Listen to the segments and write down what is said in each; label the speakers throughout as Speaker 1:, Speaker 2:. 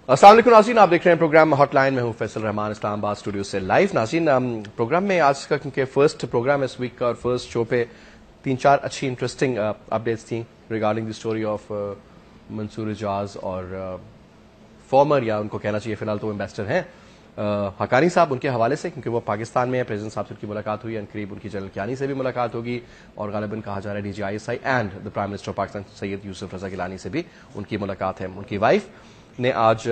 Speaker 1: السلام علیکم ناظرین، آپ دیکھ رہے ہیں پروگرام ہاٹ لائن میں ہوں فیصل رحمان اسلام آباد اسٹوڈیو سے لائیو. ناظرین پروگرام میں آج کا کیونکہ فرسٹ پروگرام اس ویک کا اور فرسٹ شو پہ 3-4 اچھی انٹرسٹنگ اپڈیٹس تھیں ریگارڈنگ دی اسٹوری آف منصور اعجاز اور فارمر، یا ان کو کہنا چاہیے فی الحال تو ایمبیسڈر ہیں حقانی صاحب، ان کے حوالے سے کیونکہ وہ پاکستان میں ہیں. پریزیڈنٹ صاحب سے ان کی ملاقات ہوئی، قریب ان کی جنرل کیانی سے بھی ملاقات ہوگی، اور غالباً کہا جا رہا ہے D G I S I and the prime minister of Pakistan Syed Yousaf Raza Gilani سے بھی ان کی ملاقات ہے. ان کی وائف نے آج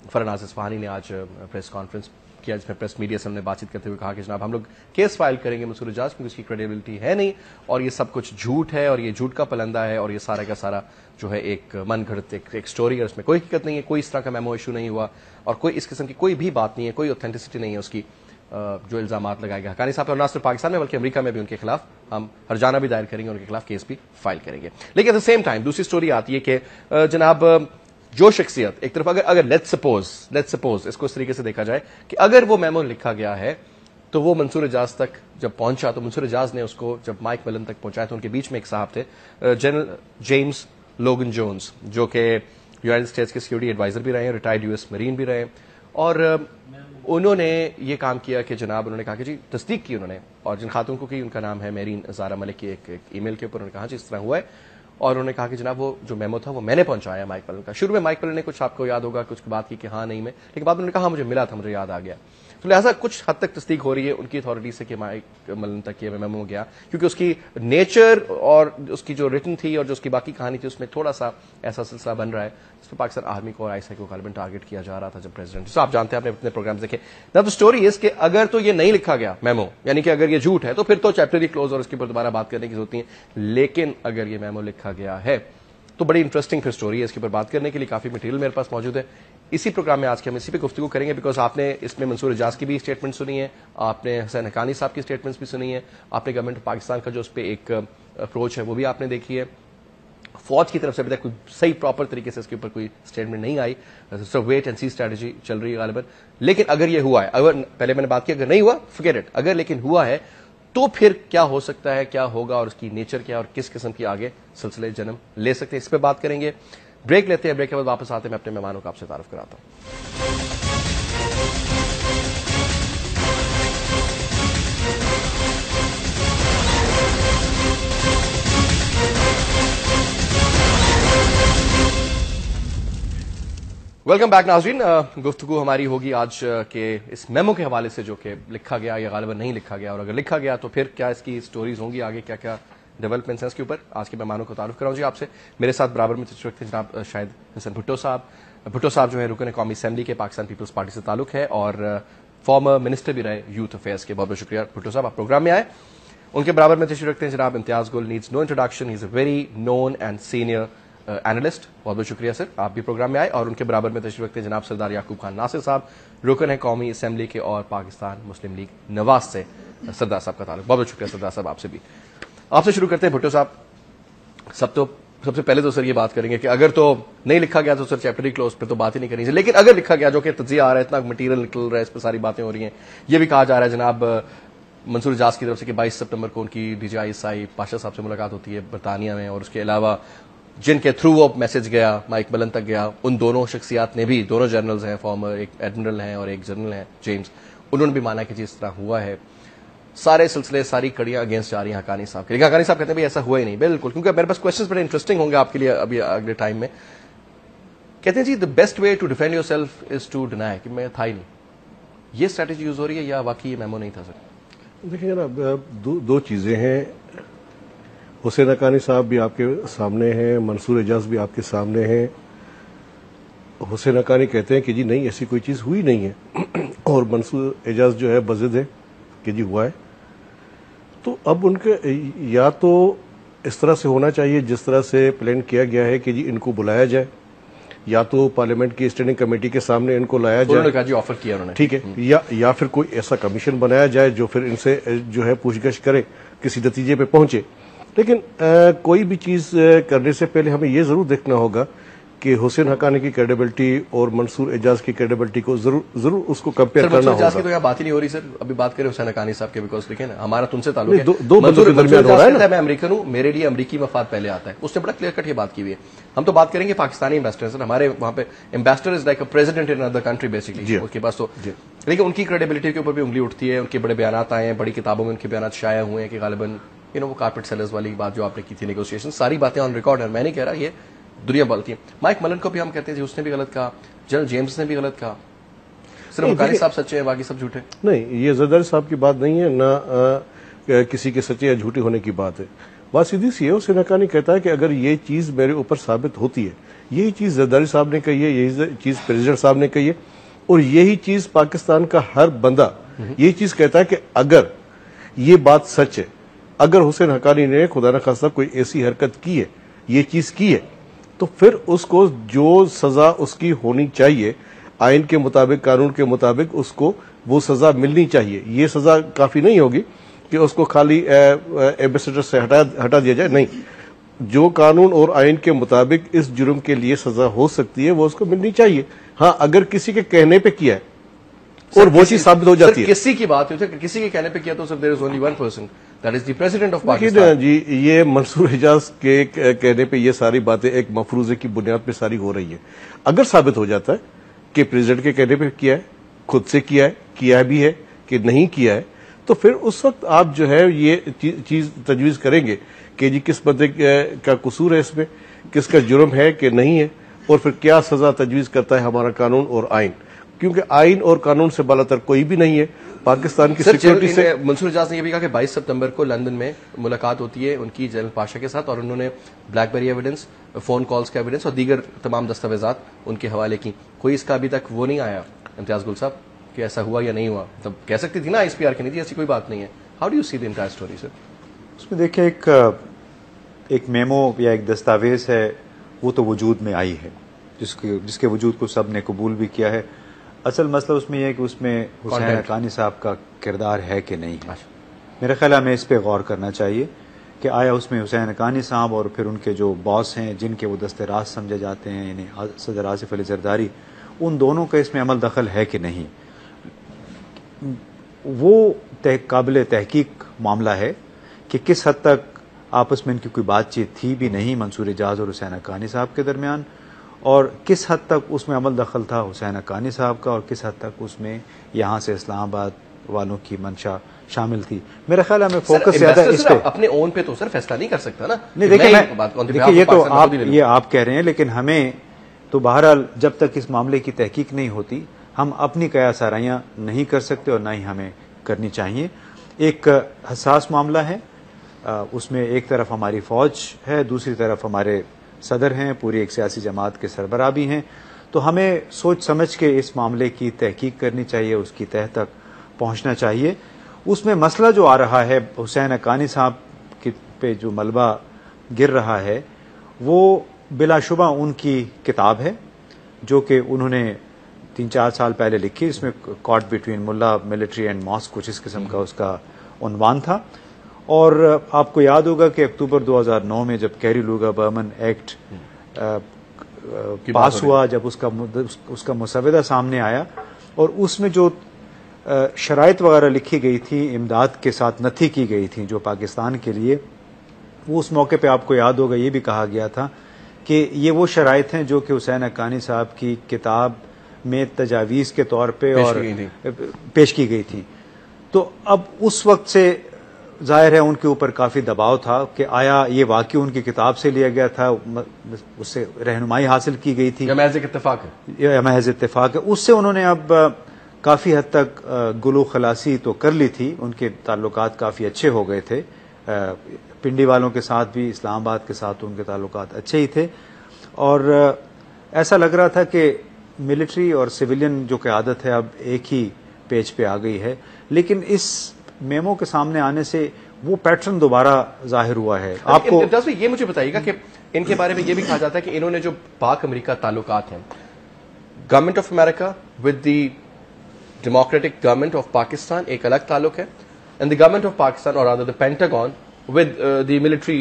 Speaker 1: فرناز اصفہانی نے آج پریس کانفرنس کیا جس میں پریس میڈیا سے ہم نے بات چیت کرتے ہوئے کہا کہ جناب ہم لوگ کیس فائل کریں گے منصور اعجاز کیونکہ اس کی کریڈیبلٹی ہے نہیں، اور یہ سب کچھ جھوٹ ہے اور یہ جھوٹ کا پلندہ ہے، اور یہ سارا کا سارا جو ہے ایک من گھڑت ایک سٹوری ہے، اس میں کوئی حقیقت نہیں ہے، کوئی اس طرح کا میمو ایشو نہیں ہوا اور کوئی اس قسم کی کوئی بھی بات نہیں ہے، کوئی اوتھینٹسٹی نہیں ہے اس کی جو الزامات لگائے گئے حقانی صاحب اور نہ صرف پاکستان میں بلکہ امریکہ میں بھی ان کے خلاف ہم ہرجانہ بھی دائر کریں گے، ان کے خلاف کیس بھی فائل کریں گے. لیکن ایٹ دا سیم ٹائم دوسری سٹوری آتی ہے کہ جناب جو شخصیت ایک طرف اگر لیٹس سپوز اس کو اس طریقے سے دیکھا جائے کہ اگر وہ میمو لکھا گیا ہے تو وہ منصور اعجاز تک جب پہنچا تو منصور اعجاز نے اس کو جب مائک ملن تک پہنچایا تو ان کے بیچ میں ایک صاحب تھے جنرل جیمز لوگن جونز، جو کہ یونائٹڈ اسٹیٹس کے سیکورٹی ایڈوائزر بھی رہے ہیں، ریٹائرڈ یو ایس مرین بھی رہے ہیں، اور انہوں نے یہ کام کیا کہ جناب انہوں نے کہا کہ جی تصدیق کی انہوں نے، اور جن خاتون کو کی ان کا نام ہے میرین زارا ملک کی ایک ای میل کے اوپر انہوں نے کہا جی اس طرح ہوا ہے، اور انہوں نے کہا کہ جناب وہ جو میمو تھا وہ میں نے پہنچایا مائک ملن کا. شروع میں مائک ملن نے کچھ آپ کو یاد ہوگا کچھ بات کی کہ ہاں نہیں میں، لیکن بعد میں انہوں نے کہا ہاں مجھے ملا تھا، مجھے یاد آ گیا. تو لہٰذا کچھ حد تک تصدیق ہو رہی ہے ان کی اتھارٹی سے کہ مائک ملن تک یہ میمو گیا، کیونکہ اس کی نیچر اور اس کی جو ریٹن تھی اور جو اس کی باقی کہانی تھی اس میں تھوڑا سا ایسا سلسلہ بن رہا ہے جس پہ پاکستان آرمی کو اور آئی ایس آئی کو غالباً ٹارگیٹ کیا جا رہا تھا جب پریزیڈنٹ. تو آپ جانتے ہیں آپ نے اپنے پروگرام دیکھے نا. تو اسٹوری اس کہ اگر تو یہ نہیں لکھا گیا میمو، یعنی کہ اگر یہ جھوٹ ہے تو پھر تو چیپٹر ہی کلوز اور اس کے اوپر دوبارہ بات کرنے کی ضرورت نہیں ہے. لیکن اگر یہ میمو لکھا گیا ہے تو بڑی انٹرسٹنگ پھر اسٹوری ہے، اس کے اوپر بات کرنے کے لیے کافی مٹیریل میرے پاس موجود ہے. اسی پروگرام میں آج کے ہم اسی پہ گفتگو کریں گے بیکاز آپ نے اس میں منصور اعجاز کی بھی اسٹیٹمنٹ سنی ہے، آپ نے حسین حقانی صاحب کی اسٹیٹمنٹس بھی سنی ہے، آپ نے گورنمنٹ پاکستان کا جو اس پہ ایک اپروچ ہے وہ بھی آپ نے دیکھی ہے. فوج کی طرف سے ابھی تک کوئی صحیح پراپر طریقے سے اس کے اوپر کوئی اسٹیٹمنٹ نہیں آئی، سو ویٹ اینڈ سی اسٹریٹجی چل رہی ہے غالباً. لیکن اگر یہ ہوا ہے، اگر پہلے میں نے بات کی اگر نہیں ہوا فارگیٹ اٹ، اگر لیکن ہوا ہے تو پھر کیا ہو سکتا ہے، کیا ہوگا اور اس کی نیچر کیا اور کس قسم کی آگے سلسلے جنم لے سکتے ہیں، اس پہ بات کریں گے. بریک لیتے ہیں، بریک کے بعد واپس آتے ہیں میں اپنے مہمانوں کو آپ سے تعارف کراتا ہوں. ویلکم بیک ناظرین. گفتگو ہماری ہوگی آج کے اس میمو کے حوالے سے جو کہ لکھا گیا یا غالباً نہیں لکھا گیا، اور اگر لکھا گیا تو پھر کیا اس کی سٹوریز ہوں گی آگے، کیا کیا ڈیولپمنٹس ہیں اس کے اوپر. آج کے مہمانوں کو تعارف کراؤں جی آپ سے. میرے ساتھ برابر میں تشریف رکھتے ہیں جناب شاہد حسن بھٹو صاحب. بھٹو صاحب جو ہے رکن قومی اسمبلی کے پاکستان پیپلز پارٹی سے تعلق ہے اور فارمر منسٹر بھی رہے یوتھ افیئرس کے. بہت بہت شکریہ بھٹو صاحب آپ پروگرام میں آئے. ان کے برابر میں تشریف رکھتے ہیں جناب Imtiaz Gul, needs no introduction, he is a very known and senior analyst. بہت بہت شکریہ سر آپ بھی پروگرام میں آئے. اور ان کے برابر میں تشریف رکھتے ہیں جناب سردار یعقوب خان ناصر صاحب، رکن ہے قومی اسمبلی کے اور پاکستان مسلم لیگ نواز سے سردار صاحب کا تعلق. بہت بہت شکریہ سردار صاحب آپ سے بھی. آپ سے شروع کرتے ہیں بھٹو صاحب. سب سے پہلے تو سر یہ بات کریں گے کہ اگر تو نہیں لکھا گیا تو سر چیپٹر ہی کلوز پہ تو بات ہی نہیں کرنی چاہیے، لیکن اگر لکھا گیا جو کہ تجزیہ آ رہا ہے، اتنا مٹیریل نکل رہا ہے، اس پہ ساری باتیں ہو رہی ہیں، یہ بھی کہا جا رہا ہے جناب منصور اعجاز کی طرف سے کہ 22 سپٹمبر کو ان کی D G I S I Pasha صاحب سے ملاقات ہوتی ہے برطانیہ میں، اور اس کے علاوہ جن کے تھرو وہ میسج گیا مائک ملن تک گیا ان دونوں شخصیات نے بھی، دونوں جنرلز ہیں فارمر، ایک ایڈمرل ہیں اور ایک جنرل ہیں جیمز، انہوں نے بھی مانا کہ جی اس طرح ہوا ہے. سارے سلسلے ساری کڑیاں اگینسٹ جا رہی ہیں حقانی صاحب کے، لیکن حقانی صاحب کہتے ہیں بھائی ایسا ہوا ہی نہیں. بالکل، کیونکہ میرے پاس کوشچنز بڑے انٹرسٹنگ ہوں گے آپ کے لیے ابھی اگلے ٹائم میں. کہتے ہیں جی the best way to defend yourself is to deny کہ میں تھا ہی نہیں. یہ اسٹریٹجی یوز ہو رہی ہے یا واقعی یہ میمو نہیں تھا سر؟
Speaker 2: دیکھیے نا، دو چیزیں ہیں. حسین حقانی صاحب بھی آپ کے سامنے ہیں، منصور اعجاز بھی آپ کے سامنے ہیں. حسین حقانی کہتے ہیں کہ جی نہیں ایسی کوئی چیز ہوئی نہیں ہے، اور منصور اعجاز جو ہے بضد ہے کہ جی ہوا ہے. تو اب ان کے یا تو اس طرح سے ہونا چاہیے جس طرح سے پلان کیا گیا ہے کہ جی ان کو بلایا جائے، یا تو پارلیمنٹ کی اسٹینڈنگ کمیٹی کے سامنے ان کو لایا جائے،
Speaker 1: انہوں نے کہا جی آفر کیا انہوں نے،
Speaker 2: ٹھیک ہے، یا پھر کوئی ایسا کمیشن بنایا جائے جو پھر ان سے جو ہے پوچھ گچھ کرے، کسی نتیجے پہ پہنچے. لیکن کوئی بھی چیز کرنے سے پہلے ہمیں یہ ضرور دیکھنا ہوگا کہ حسین حقانی کی کریڈیبلٹی اور منصور اعجاز کی کریڈیبلٹی کو ضرور اس کو کمپیئر کرنا
Speaker 1: منصور اعجاز
Speaker 2: ہوگا.
Speaker 1: کی تو یہاں بات ہی نہیں ہو رہی سر. ابھی بات کریں حسین حقانی صاحب کے, بیکاز دیکھیں نا ہمارا تم سے تعلق ہے,
Speaker 2: دو بندوں کے درمیان ہو رہا ہے نا.
Speaker 1: میں امریکن ہوں, میرے لیے امریکی مفاد پہلے آتا ہے. اس نے بڑا کلیئر کٹ یہ بات کی ہوئی ہے. ہم تو بات کریں گے پاکستانی امبیسڈر سر, ہمارے وہاں پہ ambassador is like a president in other country basically, اس کے پاس تو لیکن ان کی کریڈیبلٹی کے اوپر بھی انگلی اٹھتی ہے. ان کے بڑے بیانات آئے ہیں, بڑی کتابوں میں ان کے بیانات شائع ہوئے ہیں کہ غالباً وہ کارپیٹ سیلرز والی بات جو آپ نے کی تھی نیگوسیشن, ساری باتیں آن ریکارڈ ہیں. میں نہیں کہہ رہا, یہ دنیا بولتی ہے. مائک ملن کو بھی ہم کہتے ہیں اس نے بھی غلط کہا, جنرل جیمز نے بھی غلط کہا, صرف حقانی صاحب سچے ہیں باقی سب جھوٹے.
Speaker 2: نہیں, یہ زرداری صاحب کی بات نہیں ہے, نہ کسی کے سچے یا جھوٹے ہونے کی بات ہے. بات سیدھی سی ہے, حسین حقانی کہتا ہے کہ اگر یہ چیز میرے اوپر ثابت ہوتی ہے, یہی چیز زرداری صاحب نے کہی ہے, یہی چیز پریزیڈنٹ صاحب نے کہی ہے, اور یہی چیز پاکستان کا ہر بندہ یہی چیز کہتا ہے کہ اگر یہ بات سچ ہے, اگر حسین حقانی نے خدا نخواستہ کوئی ایسی حرکت کی ہے, یہ چیز کی ہے, تو پھر اس کو جو سزا اس کی ہونی چاہیے آئین کے مطابق, قانون کے مطابق اس کو وہ سزا ملنی چاہیے. یہ سزا کافی نہیں ہوگی کہ اس کو خالی ایمبیسڈر سے ہٹا دیا جائے, نہیں. جو قانون اور آئین کے مطابق اس جرم کے لیے سزا ہو سکتی ہے وہ اس کو ملنی چاہیے. ہاں, اگر کسی کے کہنے پہ کیا ہے اور وہ چیز ثابت ہو جاتی ہے,
Speaker 1: کسی کی بات ہوتی ہے, کسی کے کہنے پہ کیا تو صرف there is only one person, that is the president of Pakistan.
Speaker 2: جی یہ منصور اعجاز کے کہنے پہ یہ ساری باتیں ایک مفروضے کی بنیاد پہ ساری ہو رہی ہے. اگر ثابت ہو جاتا ہے کہ پریزیڈنٹ کے کہنے پہ کیا ہے, خود سے کیا بھی ہے کہ نہیں کیا ہے, تو پھر اس وقت آپ جو ہے یہ چیز تجویز کریں گے کہ جی کس بندے کا قصور ہے اس میں, کس کا جرم ہے کہ نہیں ہے, اور پھر کیا سزا تجویز کرتا ہے ہمارا قانون اور آئین. کیونکہ آئین اور قانون سے بالاتر کوئی بھی نہیں ہے پاکستان کی سیکورٹی سے.
Speaker 1: منصور اعجاز نے یہ بھی کہا کہ 22 ستمبر کو لندن میں ملاقات ہوتی ہے ان کی جنرل پاشا کے ساتھ, اور انہوں نے بلیک بیری ایویڈنس, فون کالز کا ایویڈنس اور دیگر تمام دستاویزات ان کے حوالے کی. کوئی اس کا ابھی تک وہ نہیں آیا امتیاز گل صاحب کہ ایسا ہوا یا نہیں ہوا. تب کہہ سکتی تھی نا ایس پی آر کی نہیں تھی, ایسی کوئی بات نہیں ہے. How do you see the entire story sir?
Speaker 3: اس میں دیکھیں ایک میمو یا ایک دستاویز ہے, وہ تو وجود میں آئی ہے جس کے وجود کو سب نے قبول بھی کیا ہے. اصل مسئلہ اس میں یہ ہے کہ اس میں حسین حقانی صاحب کا کردار ہے کہ نہیں ہے. میرا خیال ہے ہمیں اس پہ غور کرنا چاہیے کہ آیا اس میں حسین حقانی صاحب اور پھر ان کے جو باس ہیں جن کے وہ دست راست سمجھے جاتے ہیں, یعنی صدر آصف علی زرداری, ان دونوں کا اس میں عمل دخل ہے کہ نہیں. وہ قابل تحقیق معاملہ ہے کہ کس حد تک آپس میں ان کی کوئی بات چیت تھی بھی نہیں منصور اعجاز اور حسین حقانی صاحب کے درمیان, اور کس حد تک اس میں عمل دخل تھا حسین حقانی صاحب کا, اور کس حد تک اس میں یہاں سے اسلام آباد والوں کی منشا شامل تھی. میرا خیال ہے ہمیں فوکس زیادہ اس پہ.
Speaker 1: اپنے اون پہ تو سر فیصلہ نہیں کر سکتا نا.
Speaker 3: نہیں دیکھیں یہ تو آپ کہہ رہے ہیں, لیکن ہمیں تو بہرحال جب تک اس معاملے کی تحقیق نہیں ہوتی ہم اپنی قیاس آرائیاں نہیں کر سکتے, اور نہ ہی ہمیں کرنی چاہیے. ایک حساس معاملہ ہے, اس میں ایک طرف ہماری فوج ہے, دوسری طرف ہمارے صدر ہیں, پوری ایک سیاسی جماعت کے سربراہ بھی ہیں. تو ہمیں سوچ سمجھ کے اس معاملے کی تحقیق کرنی چاہیے, اس کی تہ تک پہنچنا چاہیے. اس میں مسئلہ جو آ رہا ہے حسین حقانی صاحب پہ جو ملبہ گر رہا ہے وہ بلا شبہ ان کی کتاب ہے جو کہ انہوں نے 3-4 سال پہلے لکھی. اس میں کاٹ بٹوین ملا ملٹری اینڈ ماسک کچھ اس قسم کا اس کا عنوان تھا. اور آپ کو یاد ہوگا کہ اکتوبر 2009 میں جب کیری لوگا برمن ایکٹ پاس ہوا, جب اس کا مسودہ سامنے آیا اور اس میں جو شرائط وغیرہ لکھی گئی تھی امداد کے ساتھ نتھی کی گئی تھی جو پاکستان کے لیے, وہ اس موقع پہ آپ کو یاد ہوگا یہ بھی کہا گیا تھا کہ یہ وہ شرائط ہیں جو کہ حسین حقانی صاحب کی کتاب میں تجاویز کے طور پہ اور پیش کی گئی تھی. تو اب اس وقت سے ظاہر ہے ان کے اوپر کافی دباؤ تھا کہ آیا یہ واقعی ان کی کتاب سے لیا گیا تھا, اس سے رہنمائی حاصل کی گئی تھی,
Speaker 1: یا محض اتفاق ہے,
Speaker 3: یا محض اتفاق ہے. اس سے انہوں نے اب کافی حد تک گلو خلاصی تو کر لی تھی, ان کے تعلقات کافی اچھے ہو گئے تھے, پنڈی والوں کے ساتھ بھی, اسلام آباد کے ساتھ ان کے تعلقات اچھے ہی تھے, اور ایسا لگ رہا تھا کہ ملٹری اور سویلین جو قیادت ہے اب ایک ہی پیج پہ آ گئی ہے. لیکن اس میمو کے سامنے آنے سے وہ پیٹرن دوبارہ ظاہر ہوا ہے. آپ کو
Speaker 1: یہ مجھے بتائیے گا کہ ان کے بارے میں یہ بھی کہا جاتا ہے کہ انہوں نے جو پاک امریکہ تعلقات ہیں, government of America with the democratic government of Pakistan ایک الگ تعلق ہے, and the government of Pakistan اور the Pentagon with the military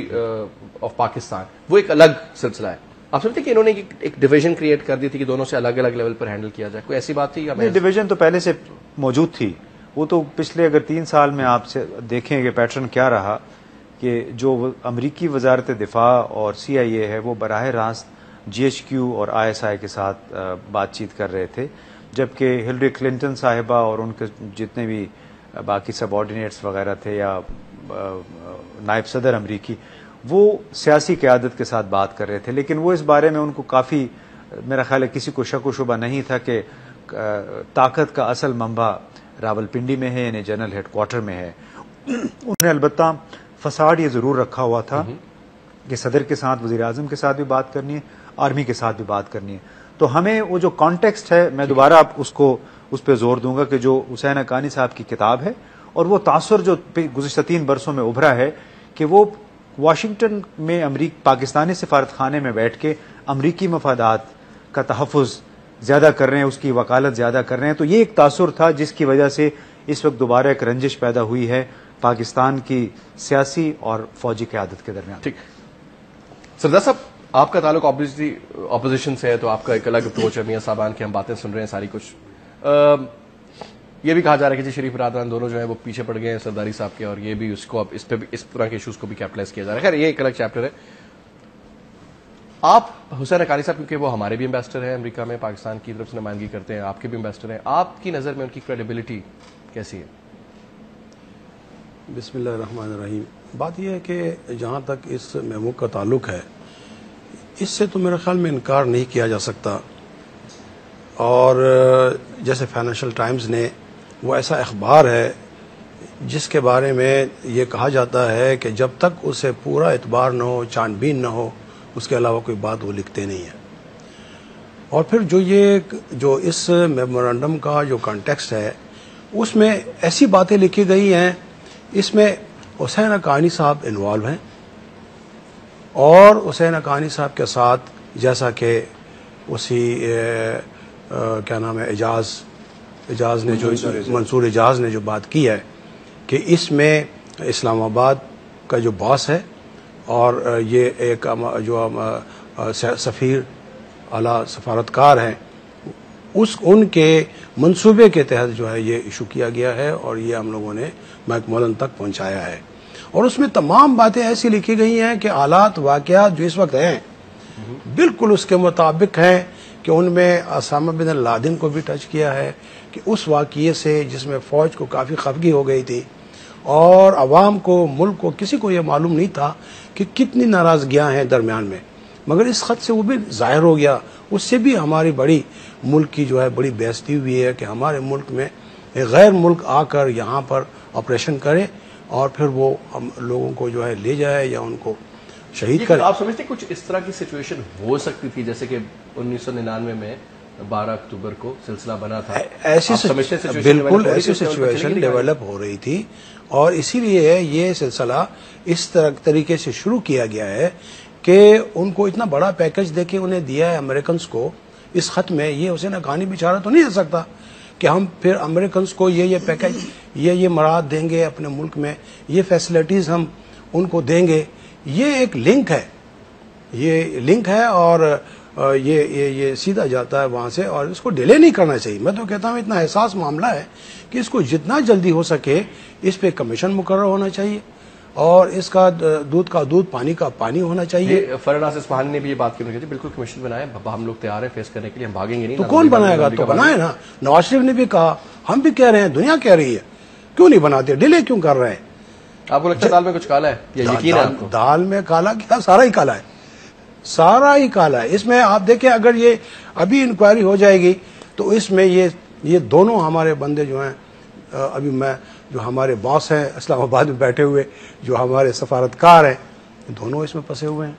Speaker 1: of Pakistan وہ ایک الگ سلسلہ ہے. آپ سمجھتے کہ انہوں نے ایک ڈویژن کریٹ کر دی تھی کہ دونوں سے الگ الگ لیول پر ہینڈل کیا جائے؟ کوئی ایسی بات تھی؟
Speaker 3: ڈویژن تو پہلے سے موجود تھی. وہ تو پچھلے اگر 3 سال میں آپ سے دیکھیں کہ پیٹرن کیا رہا کہ جو امریکی وزارت دفاع اور CIA ہے وہ براہ راست GHQ اور ISI کے ساتھ بات چیت کر رہے تھے، جبکہ ہلری کلنٹن صاحبہ اور ان کے جتنے بھی باقی سب آرڈینیٹس وغیرہ تھے یا نائب صدر امریکی، وہ سیاسی قیادت کے ساتھ بات کر رہے تھے. لیکن وہ اس بارے میں ان کو کافی، میرا خیال ہے کسی کو شک و شبہ نہیں تھا کہ طاقت کا اصل منبع راولپنڈی میں ہے، یعنی جنرل ہیڈ کوارٹر میں ہے. انہوں نے البتہ فساد یہ ضرور رکھا ہوا تھا کہ صدر کے ساتھ، وزیر اعظم کے ساتھ بھی بات کرنی ہے، آرمی کے ساتھ بھی بات کرنی ہے. تو ہمیں وہ جو کانٹیکسٹ ہے، میں دوبارہ اس پہ زور دوں گا کہ جو حسین حقانی صاحب کی کتاب ہے اور وہ تاثر جو گزشتہ 3 برسوں میں ابھرا ہے کہ وہ واشنگٹن میں پاکستانی سفارت خانے میں بیٹھ کے امریکی مفادات کا تحفظ زیادہ کر رہے ہیں، اس کی وکالت زیادہ کر رہے ہیں. تو یہ ایک تاثر تھا جس کی وجہ سے اس وقت دوبارہ ایک رنجش پیدا ہوئی ہے پاکستان کی سیاسی اور فوجی قیادت کے درمیان.
Speaker 1: ٹھیک. سردار صاحب، آپ کا تعلق اپوزیشن سے ہے تو آپ کا ایک الگ اپروچ ہے. میاں صاحبان کی ہم باتیں سن رہے ہیں ساری کچھ. یہ بھی کہا جا رہا ہے کہ جی شریف برادران دونوں جو ہیں وہ پیچھے پڑ گئے ہیں سرداری صاحب کے، اور یہ بھی اس کو اب اس پہ بھی اس طرح کے ایشوز کو بھی کیپٹلائز کیا جا رہا ہے. خیر یہ ایک الگ چیپٹر ہے. آپ حسین حقانی صاحب کیونکہ وہ ہمارے بھی امبیسڈر ہیں امریکہ میں، پاکستان کی طرف سے نمائندگی کرتے ہیں، آپ کے بھی امبیسڈر ہیں، آپ کی نظر میں ان کی کریڈیبلٹی کیسی ہے؟
Speaker 4: بسم اللہ الرحمن الرحیم. بات یہ ہے کہ جہاں تک اس میمو کا تعلق ہے، اس سے تو میرے خیال میں انکار نہیں کیا جا سکتا. اور جیسے فائنینشیل ٹائمز نے، وہ ایسا اخبار ہے جس کے بارے میں یہ کہا جاتا ہے کہ جب تک اسے پورا اعتبار نہ ہو، چھان بین نہ ہو، اس کے علاوہ کوئی بات وہ لکھتے نہیں ہیں. اور پھر جو اس میمورنڈم کا جو کانٹیکسٹ ہے، اس میں ایسی باتیں لکھی گئی ہیں، اس میں حسین حقانی صاحب انوالو ہیں، اور حسین حقانی صاحب کے ساتھ جیسا کہ اسی کیا نام ہے اجاز نے جو منصور اجاز نے جو بات کی ہے کہ اس میں اسلام آباد کا جو باس ہے اور یہ ایک جو سفیر اعلیٰ سفارتکار ہیں، ان کے منصوبے کے تحت جو ہے یہ ایشو کیا گیا ہے، اور یہ ہم لوگوں نے میک مولن تک پہنچایا ہے. اور اس میں تمام باتیں ایسی لکھی گئی ہیں کہ حالات واقعات جو اس وقت ہیں بالکل اس کے مطابق ہیں، کہ ان میں اسامہ بن لادن کو بھی ٹچ کیا ہے کہ اس واقعے سے جس میں فوج کو کافی خفگی ہو گئی تھی، اور عوام کو، ملک کو، کسی کو یہ معلوم نہیں تھا کہ کتنی ناراضگیاں ہیں درمیان میں، مگر اس خط سے وہ بھی ظاہر ہو گیا. اس سے بھی ہماری بڑی ملک کی جو ہے بڑی بےعزتی ہوئی ہے کہ ہمارے ملک میں ایک غیر ملک آ کر یہاں پر آپریشن کرے اور پھر وہ ہم لوگوں کو جو ہے لے جائے یا ان کو شہید کرے.
Speaker 1: آپ سمجھتے کچھ اس طرح کی سچویشن ہو سکتی تھی جیسے کہ 1999 میں 12 اکتوبر کو سلسلہ بنا تھا؟
Speaker 4: بالکل ایسی سچویشن ڈیولپ ہو رہی تھی، اور اسی لیے یہ سلسلہ اس طریقے سے شروع کیا گیا ہے کہ ان کو اتنا بڑا پیکج دے کے انہیں دیا ہے امریکنز کو. اس خط میں یہ حسین حقانی بیچارہ تو نہیں دے سکتا کہ ہم پھر امریکنز کو یہ پیکج، یہ مراد دیں گے اپنے ملک میں، یہ فیسلٹیز ہم ان کو دیں گے. یہ ایک لنک ہے، یہ لنک ہے، اور یہ سیدھا جاتا ہے وہاں سے، اور اس کو ڈیلے نہیں کرنا چاہیے. میں تو کہتا ہوں اتنا حساس معاملہ ہے کہ اس کو جتنا جلدی ہو سکے اس پہ کمیشن مقرر ہونا چاہیے، اور اس کا دودھ کا دودھ، پانی کا پانی ہونا چاہیے.
Speaker 1: فرناس اصفہانی نے بھی یہ بات کی، بالکل کمیشن بنائے، ہم لوگ تیار ہیں فیس کرنے کے لیے، ہم بھاگیں گے نہیں.
Speaker 4: تو کون بنائے گا؟ تو بنائے نا. نواز شریف نے بھی کہا، ہم بھی کہہ رہے ہیں، دنیا کہہ رہی ہے، کیوں نہیں بناتے؟ ڈیلے کیوں کر رہے ہیں؟
Speaker 1: آپ کو لگتا ہے دال میں کچھ کالا ہے؟ یقین ہے
Speaker 4: دال میں کالا کیا؟ سارا ہی کالا ہے، سارا ہی کالا ہے. اس میں آپ دیکھیں، اگر یہ ابھی انکوائری ہو جائے گی تو اس میں یہ دونوں ہمارے بندے جو ہیں، ابھی میں جو ہمارے باس ہیں اسلام آباد میں بیٹھے ہوئے، جو ہمارے سفارتکار ہیں، دونوں اس میں پھنسے ہوئے ہیں،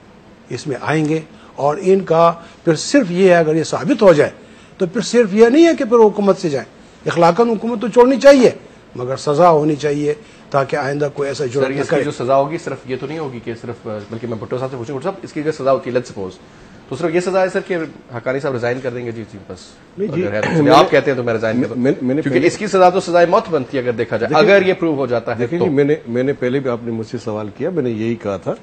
Speaker 4: اس میں آئیں گے. اور ان کا پھر صرف یہ ہے، اگر یہ ثابت ہو جائے تو پھر صرف یہ نہیں ہے کہ پھر حکومت سے جائیں. اخلاقاً حکومت تو چھوڑنی چاہیے، مگر سزا ہونی چاہیے تاکہ آئندہ کوئی ایسا جرم نہ کرے.
Speaker 1: جو سزا ہوگی صرف یہ تو نہیں ہوگی کہ صرف، بلکہ میں بھٹو صاحب سے پوچھوں، بھٹو صاحب اس کی اگر سزا ہوتی ہے لیٹس سپوز، تو صرف یہ سزا ہے سر کہ حقانی صاحب ریزائن کر دیں گے؟ جی بس آپ کہتے ہیں تو میں ریزائن کر دوں، کیونکہ اس کی سزا تو سزائے موت بنتی ہے اگر دیکھا جائے، اگر یہ پروو ہو جاتا ہے.
Speaker 2: دیکھیں جی، میں نے پہلے بھی آپ نے مجھ سے سوال کیا، میں نے یہی کہا تھا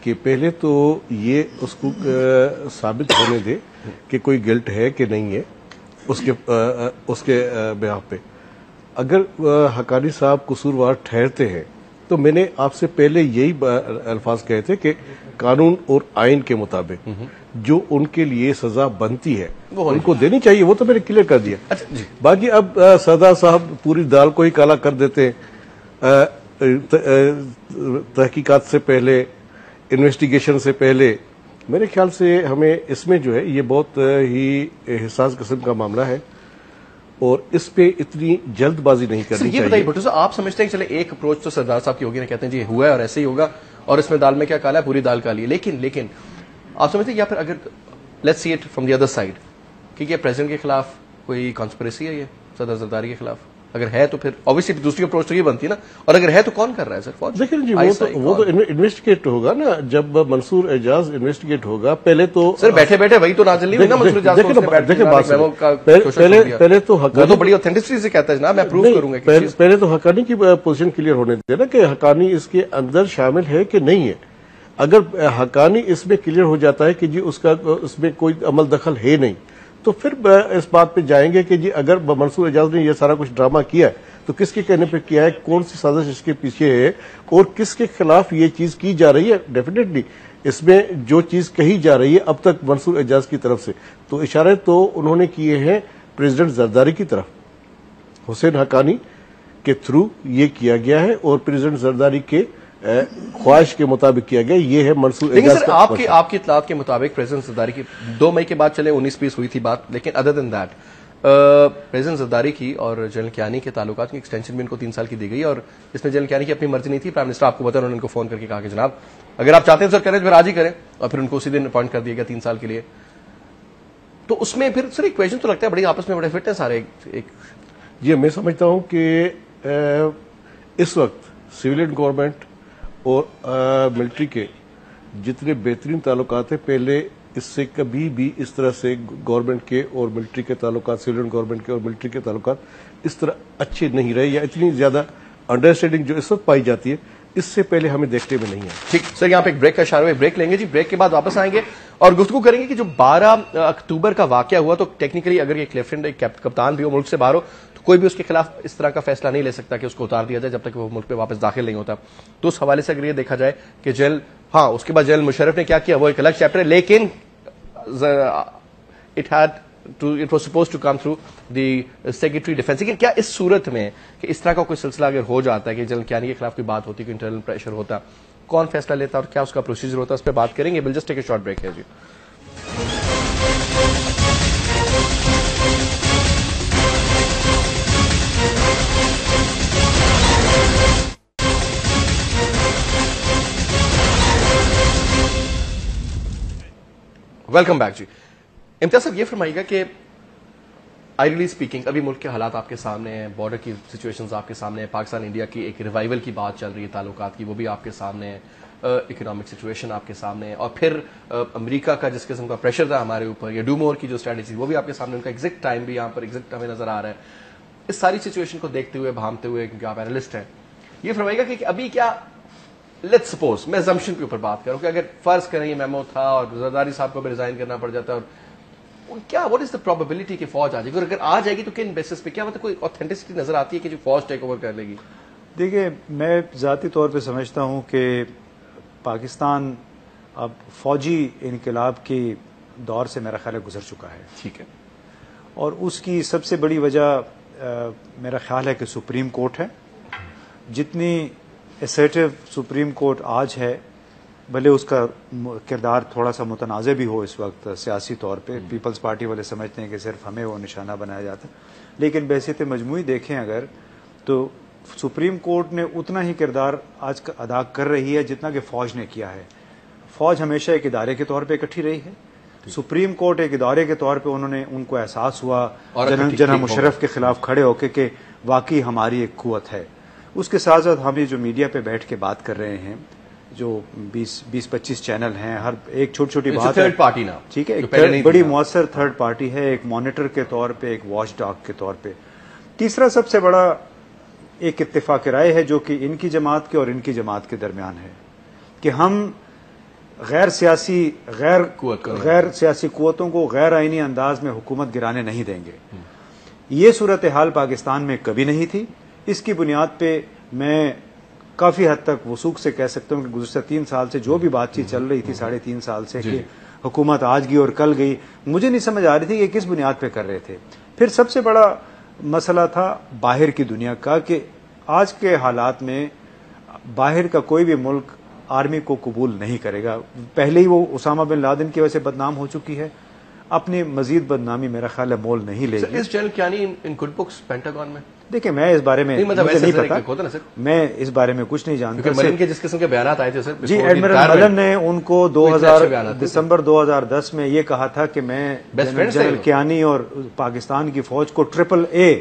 Speaker 2: کہ پہلے تو یہ اس کو ثابت ہونے دے کہ کوئی گلٹ ہے کہ نہیں ہے اس کے بیہاف پہ. اگر حقانی صاحب قصوروار ٹھہرتے ہیں تو میں نے آپ سے پہلے یہی الفاظ کہے تھے کہ قانون اور آئین کے مطابق جو ان کے لیے سزا بنتی ہے ان کو دینی چاہیے. وہ تو میں نے کلیئر کر دیا. باقی اب سردار صاحب پوری دال کو ہی کالا کر دیتے ہیں تحقیقات سے پہلے, انویسٹیگیشن سے پہلے. میرے خیال سے ہمیں اس میں جو ہے یہ بہت ہی حساس قسم کا معاملہ ہے اور اس پہ اتنی جلد بازی نہیں کرنی چاہیے.
Speaker 1: یہ بتائیے بھٹو صاحب, آپ سمجھتے ہیں کہ چلے ایک اپروچ تو سردار صاحب کی ہوگی نا, کہتے ہیں جی ہوا ہے اور ایسے ہی ہوگا اور اس میں دال میں کیا کالا ہے, پوری دال کالی ہے. لیکن آپ سمجھتے ہیں یا پھر اگر let's see it from the other side کہ یہ پریزیڈنٹ کے خلاف کوئی کانسپریسی ہے, یہ صدر زرداری کے خلاف اگر ہے تو پھر اوبیسلی دوسری اپروچ تو یہ بنتی ہے نا, اور اگر ہے تو کون کر رہا ہے سر فوج؟
Speaker 2: دیکھیں جی وہ تو انویسٹیگیٹ ہوگا نا. جب منصور اعجاز انویسٹیگیٹ ہوگا پہلے تو
Speaker 1: سر بیٹھے وہی تو نازل نہیں ہوگا منصور اعجاز
Speaker 2: پہلے تو
Speaker 1: حقانی بڑی اوتھینٹسٹی سے کہتا ہے جناب میں پروف کروں گا.
Speaker 2: پہلے تو حقانی کی پوزیشن کلیئر ہونے دے نا کہ حقانی اس کے اندر شامل ہے کہ نہیں ہے. اگر حقانی اس میں کلیئر ہو جاتا ہے کہ جی اس میں کوئی عمل دخل ہے نہیں تو پھر اس بات پہ جائیں گے کہ جی اگر منصور اعجاز نے یہ سارا کچھ ڈرامہ کیا ہے تو کس کے کہنے پہ کیا ہے, کون سی سازش اس کے پیچھے ہے اور کس کے خلاف یہ چیز کی جا رہی ہے. ڈیفینیٹلی اس میں جو چیز کہی جا رہی ہے اب تک منصور اعجاز کی طرف سے تو اشارے تو انہوں نے کیے ہیں پریزیڈنٹ زرداری کی طرف, حسین حقانی کے تھرو یہ کیا گیا ہے اور پریزیڈنٹ زرداری کے خواہش کے مطابق کیا گیا. یہ ہے منصور اعجاز.
Speaker 1: لیکن سر آپ کی اطلاعات کے مطابق پریزیڈنٹ زرداری کی 2 مئی کے بعد چلے 19-20 ہوئی تھی بات, لیکن other than that president Zardari کی اور جنرل کیانی کے تعلقات کی ایکسٹینشن بھی ان کو 3 سال کی دی گئی, اور اس میں جنرل کیانی کی اپنی مرضی نہیں تھی. پرائم منسٹر آپ کو بتا, انہوں نے ان کو فون کر کے کہا کہ جناب اگر آپ چاہتے ہیں سر کریں تو پھر آج ہی کریں, اور پھر ان کو اسی دن اپوائنٹ کر دیا گیا 3 سال کے لیے. تو اس میں پھر سر ایکویشن تو لگتا ہے بڑی آپس میں بڑے فٹ ہیں سارے.
Speaker 2: جی میں سمجھتا ہوں کہ اس وقت سویلین گورنمنٹ اور ملٹری کے جتنے بہترین تعلقات ہیں, پہلے اس سے کبھی بھی اس طرح سے گورنمنٹ کے اور ملٹری کے تعلقات, سویلین گورنمنٹ کے اور ملٹری کے تعلقات اس طرح اچھے نہیں رہے, یا اتنی زیادہ انڈرسٹینڈنگ جو اس وقت پائی جاتی ہے اس سے پہلے ہمیں دیکھنے میں نہیں ہے.
Speaker 1: ٹھیک سر, یہاں پہ ایک بریک کا اشارہ ہے, بریک لیں گے جی. بریک کے بعد واپس آئیں گے اور گفتگو کریں گے کہ جو 12 اکتوبر کا واقعہ ہوا, تو ٹیکنیکلی اگر یہ لیفٹیننٹ کپتان بھی ہو ملک سے باہر ہو تو کوئی بھی اس کے خلاف اس طرح کا فیصلہ نہیں لے سکتا کہ اس کو اتار دیا جائے جب تک وہ ملک پہ واپس داخل نہیں ہوتا. تو اس حوالے سے اگر یہ دیکھا جائے کہ اس کے بعد جنرل مشرف نے کیا کیا وہ ایک الگ چیپٹر ہے, لیکن it was supposed to come through the Secretary Defense. لیکن کیا اس صورت میں کہ اس طرح کا کوئی سلسلہ اگر ہو جاتا ہے کہ جنرل کیانی کے خلاف کوئی بات ہوتی ہے, کوئی انٹرنل پریشر ہوتا, کون فیصلہ لیتا اور کیا اس کا پروسیجر ہوتا, اس پہ بات کریں گے. we'll just take a short break ہے جی. ویلکم بیک جی. امتیاز صاحب یہ فرمائیے گا کہ آئیڈلی اسپیکنگ ابھی ملک کے حالات آپ کے سامنے ہیں, بارڈر کی سچویشنز آپ کے سامنے ہیں, پاکستان انڈیا کی ایک ریوائول کی بات چل رہی ہے تعلقات کی, وہ بھی آپ کے سامنے ہے, اکنامک سچویشن آپ کے سامنے ہے, اور پھر امریکہ کا جس قسم کا پریشر تھا ہمارے اوپر, یا ڈو مور کی جو اسٹریٹجی وہ بھی آپ کے سامنے, ان کا ایگزیکٹ ٹائم بھی یہاں پر ایگزیکٹ ہمیں نظر آ رہا ہے. اس ساری سچویشن کو دیکھتے ہوئے, بھانپتے ہوئے, کیونکہ آپ اینالسٹ ہیں, یہ فرمائیے گا کہ ابھی کیا لیٹس سپوز, میں زمشن کے اوپر بات کروں کہ اگر فرض کریں یہ میمو تھا اور زرداری صاحب کو بھی ریزائن کرنا پڑ جاتا ہے, اور کیا واٹ از دا پروبیبلٹی کہ فوج آ جائے گی, اور اگر آ جائے گی تو کن بیسس پہ, کیا مطلب کوئی اوتھینٹسٹی نظر آتی ہے کہ جو فوج ٹیک اوور کر لے گی؟
Speaker 3: دیکھیے میں ذاتی طور پہ سمجھتا ہوں کہ پاکستان اب فوجی انقلاب کی دور سے میرا خیال ہے گزر چکا ہے.
Speaker 1: ٹھیک ہے.
Speaker 3: اور اس کی سب سے بڑی وجہ میرا خیال ہے کہ سپریم کورٹ ہے. جتنی اسرٹیو سپریم کورٹ آج ہے, بھلے اس کا کردار تھوڑا سا متنازع بھی ہو اس وقت سیاسی طور پہ, پیپلز پارٹی والے سمجھتے ہیں کہ صرف ہمیں وہ نشانہ بنایا جاتا ہے, لیکن بحیثیت مجموعی دیکھیں اگر تو سپریم کورٹ نے اتنا ہی کردار آج ادا کر رہی ہے جتنا کہ فوج نے کیا ہے. فوج ہمیشہ ایک ادارے کے طور پہ اکٹھی رہی ہے, سپریم کورٹ ایک ادارے کے طور پہ ان کو احساس ہوا جناب مشرف کے خلاف کھڑے ہو کے کہ واقعی ہماری ایک قوت ہے. اس کے ساتھ ساتھ ہم یہ جو میڈیا پہ بیٹھ کے بات کر رہے ہیں, جو 20-25 چینل ہیں, ہر ایک چھوٹی چھوٹی بات ہے, ٹھیک ہے, ایک بڑی مؤثر تھرڈ پارٹی ہے, ایک مانیٹر کے طور پہ, ایک واچ ڈاگ کے طور پہ. تیسرا سب سے بڑا ایک اتفاق رائے ہے جو کہ ان کی جماعت کے اور ان کی جماعت کے درمیان ہے کہ ہم غیر سیاسی قوتوں کو غیر آئینی انداز میں حکومت گرانے نہیں دیں گے. یہ صورتحال پاکستان میں کبھی نہیں تھی. اس کی بنیاد پہ میں کافی حد تک وثوق سے کہہ سکتا ہوں کہ گزشتہ 3 سال سے جو بھی بات چیت چل رہی تھی 3.5 سال سے کہ حکومت آج گئی اور کل گئی, مجھے نہیں سمجھ آ رہی تھی کہ کس بنیاد پہ کر رہے تھے. پھر سب سے بڑا مسئلہ تھا باہر کی دنیا کا کہ آج کے حالات میں باہر کا کوئی بھی ملک آرمی کو قبول نہیں کرے گا. پہلے ہی وہ اسامہ بن لادن کی وجہ سے بدنام ہو چکی ہے, اپنی مزید بدنامی میرا خیال ہے مول نہیں لے گی.
Speaker 1: اس general Kayani in good books Pentagon میں
Speaker 3: دیکھیں میں اس بارے میں نہیں پتا, میں اس بارے میں کچھ نہیں جانتا.
Speaker 1: ملن کے جس قسم کے بیانات آئے تھے سر,
Speaker 3: جی ایڈمرل ملن نے ان کو دسمبر 2010 میں یہ کہا تھا کہ میں جنرل کیانی اور پاکستان کی فوج کو AAA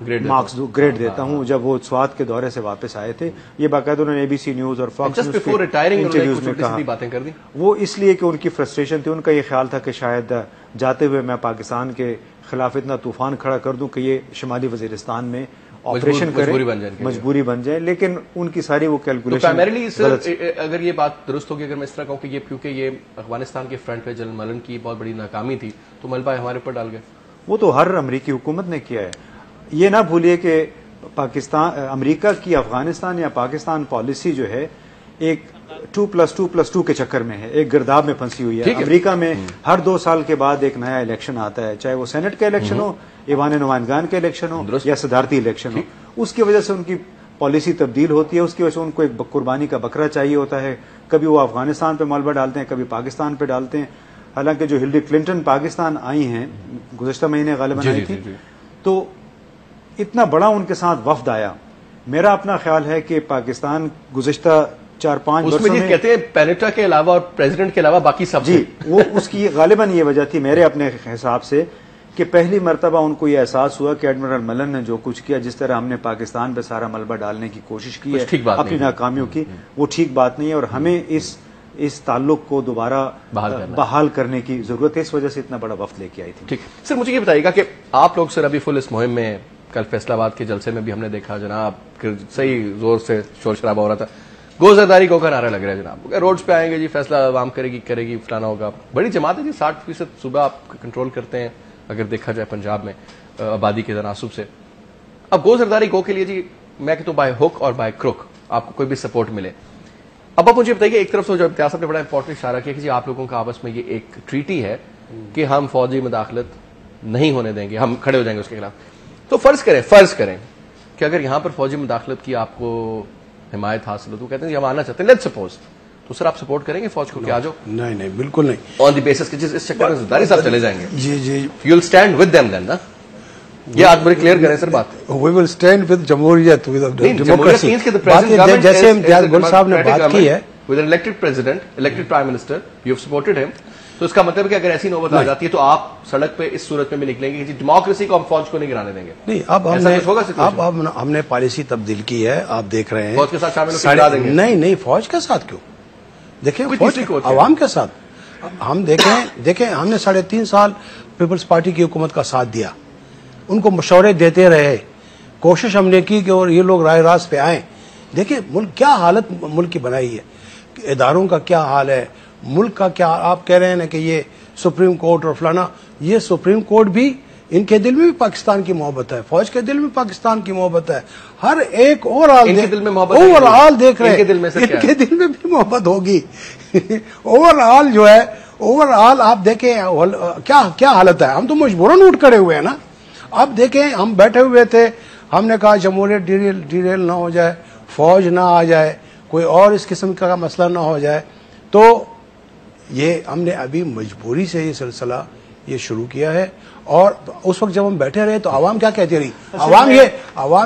Speaker 3: گریڈ دیتا ہوں. جب وہ سوات کے دورے سے واپس آئے تھے, یہ باقاعدہ انہوں نے ABC نیوز اور فاکس نیوز میں کہا. وہ اس لیے کہ ان کی فرسٹریشن تھی, ان کا یہ خیال تھا کہ شاید جاتے ہوئے میں پاکستان کے خلاف اتنا طوفان کھڑا کر دوں کہ یہ شمالی وزیرستان میں آپریشن کرے, مجبوری بن جائے. لیکن ان کی ساری وہ کیلکولیشن
Speaker 1: اگر یہ بات درست ہوگی, اگر میں اس طرح کہوں کہ یہ کیونکہ یہ افغانستان کے فرنٹ پہ جنرل ملن کی بہت بڑی ناکامی تھی تو ملبہ ہمارے اوپر ڈال گئے.
Speaker 3: وہ تو ہر امریکی حکومت نے کیا ہے. یہ نہ بھولیے کہ امریکہ کی افغانستان یا پاکستان پالیسی جو ہے ایک 2+2+2 کے چکر میں ہے, ایک گرداب میں پھنسی ہوئی ہے. امریکہ میں ہر 2 سال کے بعد ایک نیا الیکشن آتا ہے, چاہے وہ سینٹ کا الیکشن ہو, ایوان نمائندگان کا الیکشن ہو یا صدارتی الیکشن ہو. اس کی وجہ سے ان کی پالیسی تبدیل ہوتی ہے, اس کی وجہ سے ان کو ایک قربانی کا بکرا چاہیے ہوتا ہے. کبھی وہ افغانستان پہ ملبہ ڈالتے ہیں, کبھی پاکستان پہ ڈالتے ہیں. حالانکہ جو ہلری کلنٹن پاکستان آئی ہیں گزشتہ مہینے غالباً آئی تھی, تو اتنا بڑا ان کے ساتھ وفد آیا. میرا اپنا خیال ہے کہ پاکستان گزشتہ 4-5 برسوں میں
Speaker 1: کہتے ہیں پینیٹا کے علاوہ اور پریزیڈنٹ کے علاوہ باقی سب,
Speaker 3: جی وہ اس کی غالباً یہ وجہ تھی میرے اپنے حساب سے کہ پہلی مرتبہ ان کو یہ احساس ہوا کہ ایڈمرل ملن نے جو کچھ کیا, جس طرح ہم نے پاکستان پہ سارا ملبہ ڈالنے کی کوشش کی ہے اپنی ناکامیوں کی, وہ ٹھیک بات نہیں ہے اور ہمیں اس تعلق کو دوبارہ بحال کرنے کی ضرورت ہے. اس وجہ سے اتنا بڑا وفد لے کے آئی تھی.
Speaker 1: ٹھیک سر, مجھے یہ بتائیے گا کہ آپ لوگ سر ابھی فل اس مہم میں, کل فیصلہ آباد کے جلسے میں بھی ہم نے دیکھا جناب صحیح زور سے شور شرابہ ہو رہا تھا, گوزرداری کو کا نعرہ لگ رہا ہے جناب, روڈز پہ آئیں گے جی, فیصلہ عوام کرے گی فلانا ہوگا. بڑی جماعت ہے جی, 60% صوبہ آپ کنٹرول کرتے ہیں اگر دیکھا جائے پنجاب میں آبادی کے تناسب سے. اب گوزرداری گو کے لیے جی میں کہتا ہوں بائی ہک اور بائی کروک آپ کو کوئی بھی سپورٹ ملے. اب آپ مجھے بتائیے, ایک طرف سے جو امتیاز صاحب نے بڑا امپورٹنٹ اشارہ کیا کہ جی آپ لوگوں کا آپس میں یہ ایک ٹریٹی ہے کہ ہم فوجی مداخلت نہیں ہونے دیں گے, ہم کھڑے ہو جائیں گے اس کے خلاف. تو فرض کریں کہ اگر یہاں پر فوجی مداخلت کی آپ کو حمایت حاصل ہو تو کہتے ہیں ہم آنا چاہتے ہیں, لیٹس سپوز, تو سر آپ سپورٹ کریں گے فوج کو کہ آ جاؤ؟
Speaker 4: نہیں بالکل نہیں.
Speaker 1: آن دی بیسس کہ اس چکر میں زرداری صاحب چلے جائیں گے,
Speaker 4: جی
Speaker 1: you will stand with them then نا, یہ آپ بڑے کلیئر کریں سر بات.
Speaker 4: وی ول اسٹینڈ ود جمہوریت,
Speaker 1: ڈیموکریسی,
Speaker 4: جیسے امتیاز گل صاحب نے بات کی ہے,
Speaker 1: with an elected president, elected prime minister, you have supported him. تو اس کا مطلب ہے کہ اگر ایسی نوبت آ جاتی ہے تو آپ سڑک پہ اس صورت میں بھی نکلیں گے کہ ڈیموکریسی کو ہم فوج کو نہیں گرانے دیں گے.
Speaker 4: نہیں, اب ہم نے پالیسی تبدیل کی ہے, آپ دیکھ رہے ہیں
Speaker 1: فوج کے ساتھ شامل دیں گے.
Speaker 4: نہیں, فوج کے ساتھ کیوں, دیکھیں عوام کے ساتھ ہم دیکھیں ہم نے 3.5 سال پیپلز پارٹی کی حکومت کا ساتھ دیا, ان کو مشورے دیتے رہے, کوشش ہم نے کی کہ اور یہ لوگ رائے راست پہ آئیں. دیکھیں ملک کیا حالت ملک کی بنائی ہے, اداروں کا کیا حال ہے, ملک کا کیا. آپ کہہ رہے ہیں نا کہ یہ سپریم کورٹ اور فلانا, یہ سپریم کورٹ بھی ان کے دل میں بھی پاکستان کی محبت ہے, فوج کے دل میں پاکستان کی محبت ہے, ہر ایک اوور آل دیکھ رہے ہیں, ان کے دل میں بھی محبت ہوگی. اوور آل جو ہے, اوور آل آپ دیکھیں کیا حالت ہے. ہم تو مجبوراً اٹھ کھڑے ہوئے ہیں نا. اب دیکھیں ہم بیٹھے ہوئے تھے, ہم نے کہا جمہوریت ڈیریل نہ ہو جائے, فوج نہ آ جائے, کوئی اور اس قسم کا مسئلہ نہ ہو جائے, تو یہ ہم نے ابھی مجبوری سے یہ سلسلہ یہ شروع کیا ہے. اور اس وقت جب ہم بیٹھے رہے تو عوام کیا کہتی رہی, عوام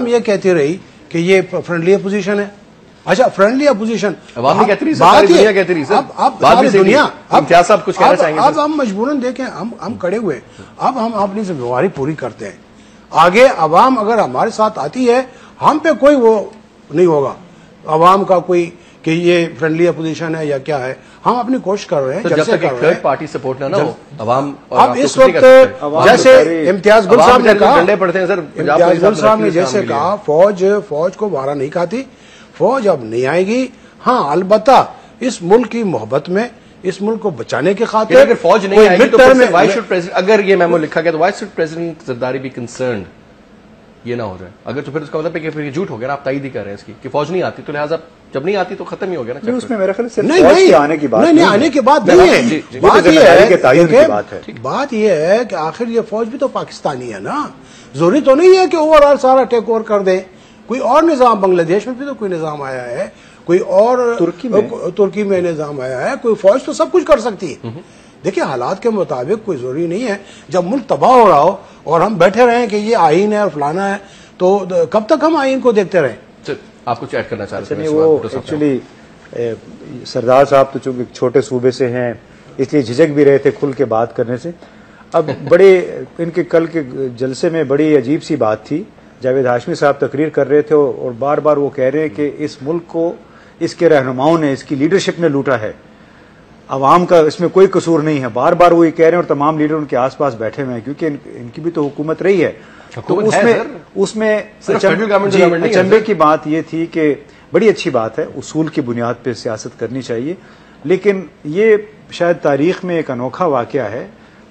Speaker 4: یہ کہتی رہی کہ یہ فرینڈلی اپوزیشن ہے. اچھا فرینڈلی اپوزیشن اب ہم مجبوراً دیکھیں ہم کھڑے ہوئے, اب ہم اپنی ذمہ داری پوری کرتے ہیں. آگے عوام اگر ہمارے ساتھ آتی ہے, ہم پہ کوئی وہ نہیں ہوگا عوام کا کوئی کہ یہ فرینڈلی اپوزیشن ہے یا کیا ہے. ہم اپنی کوشش کر رہے ہیں,
Speaker 1: جب تک تھرڈ پارٹی سپورٹ نہ ہو عوام.
Speaker 4: اب اس وقت جیسے امتیاز گل صاحب نے کہا, امتیاز گل صاحب نے جیسے کہا فوج کو وارہ نہیں کھاتی, فوج اب نہیں آئے گی. ہاں البتہ اس ملک کی محبت میں, اس ملک کو بچانے کی خاطر.
Speaker 1: اگر فوج نہیں آئے گی تو وائی شوڈ پریزیڈنٹ, اگر یہ میمو لکھا گیا تو why should president Zardari be concerned, یہ نہ ہو جائے. اگر تو پھر اس کا مطلب ہے کہ پھر یہ جھوٹ ہو گیا نا, آپ تائید ہی کر رہے ہیں اس کی کہ فوج نہیں آتی, تو لہٰذا جب نہیں آتی تو ختم ہی ہو گیا نا.
Speaker 3: اس میں میرا خیال سے
Speaker 4: نہیں
Speaker 3: آنے کی بات
Speaker 4: نہیں, آنے کی بات نہیں ہے. بات یہ ہے کہ آخر یہ فوج بھی تو پاکستانی ہے نا, ضروری تو نہیں ہے کہ اوور آل سارا ٹیک اوور کر دیں. کوئی اور نظام, بنگلہ دیش میں بھی تو کوئی نظام آیا ہے, کوئی اور ترکی میں نظام آیا ہے, کوئی فوج تو سب کچھ کر سکتی ہے. دیکھیں حالات کے مطابق کوئی ضروری نہیں ہے جب ملک تباہ ہو رہا ہو اور ہم بیٹھے رہیں کہ یہ آئین ہے اور فلانا ہے, تو کب تک ہم آئین کو دیکھتے رہیں.
Speaker 1: آپ کچھ ایڈ کرنا چاہ رہے ہیں؟
Speaker 3: وہ ایکچولی سردار صاحب تو چونکہ چھوٹے صوبے سے ہیں اس لیے جھجک بھی رہے تھے کھل کے بات کرنے سے. اب بڑے ان کے کل کے جلسے میں بڑی عجیب سی بات تھی. جاوید ہاشمی صاحب تقریر کر رہے تھے اور بار بار وہ کہہ رہے ہیں کہ اس ملک کو اس کے رہنماؤں نے, اس کی لیڈرشپ نے لوٹا ہے, عوام کا اس میں کوئی قصور نہیں ہے. بار بار وہ یہ کہہ رہے ہیں اور تمام لیڈر ان کے آس پاس بیٹھے ہوئے ہیں کیونکہ ان کی بھی تو حکومت رہی ہے. تو اس میں اچنبے کی بات یہ تھی کہ بڑی اچھی بات ہے, اصول کی بنیاد پہ سیاست کرنی چاہیے, لیکن یہ شاید تاریخ میں ایک انوکھا واقعہ ہے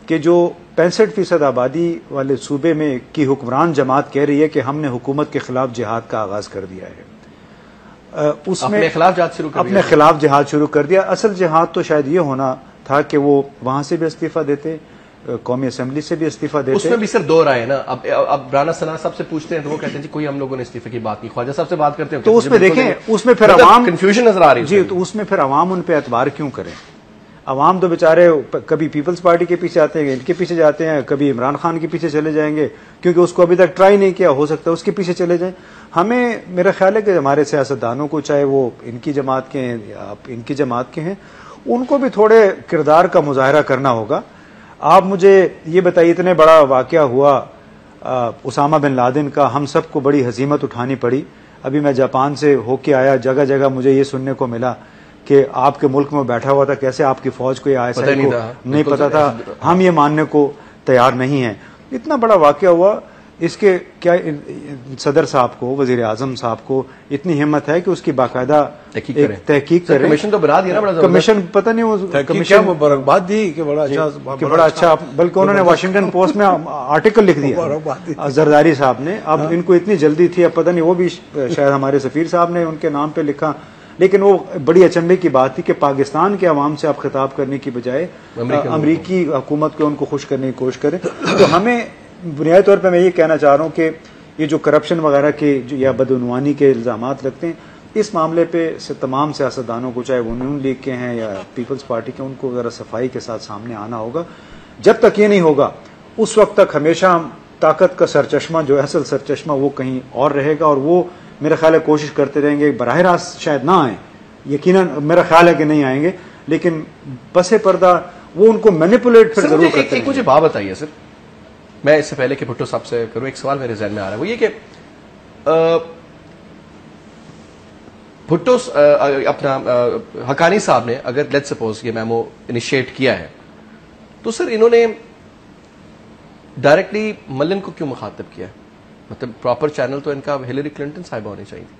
Speaker 3: کہ جو 65% آبادی والے صوبے میں کی حکمران جماعت کہہ رہی ہے کہ ہم نے حکومت کے خلاف جہاد کا آغاز کر دیا ہے. اس میں اپنے خلاف جہاد شروع کر دیا. اصل جہاد تو شاید یہ ہونا تھا کہ وہ وہاں سے بھی استعفیٰ دیتے, قومی اسمبلی سے بھی استعفیٰ دیتے.
Speaker 1: اس میں بھی صرف دو رائے نا. اب رانا ثنا صاحب سے پوچھتے ہیں تو وہ کہتے ہیں جی کوئی ہم لوگوں نے استعفے کی بات نہیں, خواجہ صاحب سے بات کرتے ہیں
Speaker 3: تو اس میں دیکھیں اس میں پھر عوام
Speaker 1: کنفیوژن نظر آ رہی ہے.
Speaker 3: جی تو اس میں پھر عوام ان پہ اعتبار کیوں کریں؟ عوام تو بیچارے کبھی پیپلز پارٹی کے پیچھے آتے ہیں, ان کے پیچھے جاتے ہیں, کبھی عمران خان کے پیچھے چلے جائیں گے کیونکہ اس کو ابھی تک ٹرائی نہیں کیا, ہو سکتا ہے اس کے پیچھے چلے جائیں. ہمیں میرا خیال ہے کہ ہمارے سیاستدانوں کو, چاہے وہ ان کی جماعت کے ہیں یا ان کی جماعت کے ہیں, ان کو بھی تھوڑے کردار کا مظاہرہ کرنا ہوگا. آپ مجھے یہ بتائیے, اتنے بڑا واقعہ ہوا اسامہ بن لادن کا, ہم سب کو بڑی ہزیمت اٹھانی پڑی. ابھی میں جاپان سے ہو کے آیا, جگہ جگہ مجھے یہ سننے کو ملا کہ آپ کے ملک میں بیٹھا ہوا تھا, کیسے آپ کی فوج کو یا ISI کو نہیں پتا تھا, ہم یہ ماننے کو تیار نہیں ہیں. اتنا بڑا واقعہ ہوا, اس کے کیا صدر صاحب کو, وزیر اعظم صاحب کو اتنی ہمت ہے کہ اس کی باقاعدہ تحقیق کریں.
Speaker 1: کمیشن تو بنا دیا نا,
Speaker 3: کمیشن پتہ نہیں وہ کمیشن
Speaker 4: بات دی کہ
Speaker 3: بڑا اچھا, بلکہ انہوں نے واشنگٹن پوسٹ میں آرٹیکل لکھ دیا زرداری صاحب نے. اب ان کو اتنی جلدی تھی, اب پتہ نہیں وہ بھی شاید ہمارے سفیر صاحب نے ان کے نام پہ لکھا, لیکن وہ بڑی اچنبے کی بات تھی کہ پاکستان کے عوام سے آپ خطاب کرنے کی بجائے امریکی حکومت کو ان کو خوش کرنے کی کوشش کریں. تو ہمیں بنیادی طور پہ میں یہ کہنا چاہ رہا ہوں کہ یہ جو کرپشن وغیرہ کے یا بدعنوانی کے الزامات لگتے ہیں, اس معاملے پہ تمام سیاستدانوں کو, چاہے وہ نون لیگ کے ہیں یا پیپلز پارٹی کے, ان کو ذرا صفائی کے ساتھ سامنے آنا ہوگا. جب تک یہ نہیں ہوگا اس وقت تک ہمیشہ طاقت کا سرچشمہ جو اصل سرچشمہ وہ کہیں اور رہے گا, اور وہ میرا خیال ہے کوشش کرتے رہیں گے. براہ راست شاید نہ آئیں, یقیناً میرا خیال ہے کہ نہیں آئیں گے, لیکن پس پردہ وہ ان کو مینیپولیٹ پھر ضرور کرتے ہیں.
Speaker 1: مجھے بات بتائیے سر, میں اس سے پہلے کہ بھٹو صاحب سے کروں, ایک سوال میرے ذہن میں آ رہا ہے, وہ یہ کہ بھٹو اپنا حقانی صاحب نے اگر لیٹ سپوز یہ میمو انیشیٹ کیا ہے تو سر انہوں نے ڈائریکٹلی ملن کو کیوں مخاطب کیا ہے؟ مطلب پراپر چینل تو ان کا ہیلری کلنٹن صاحبہ ہونی چاہیے تھی.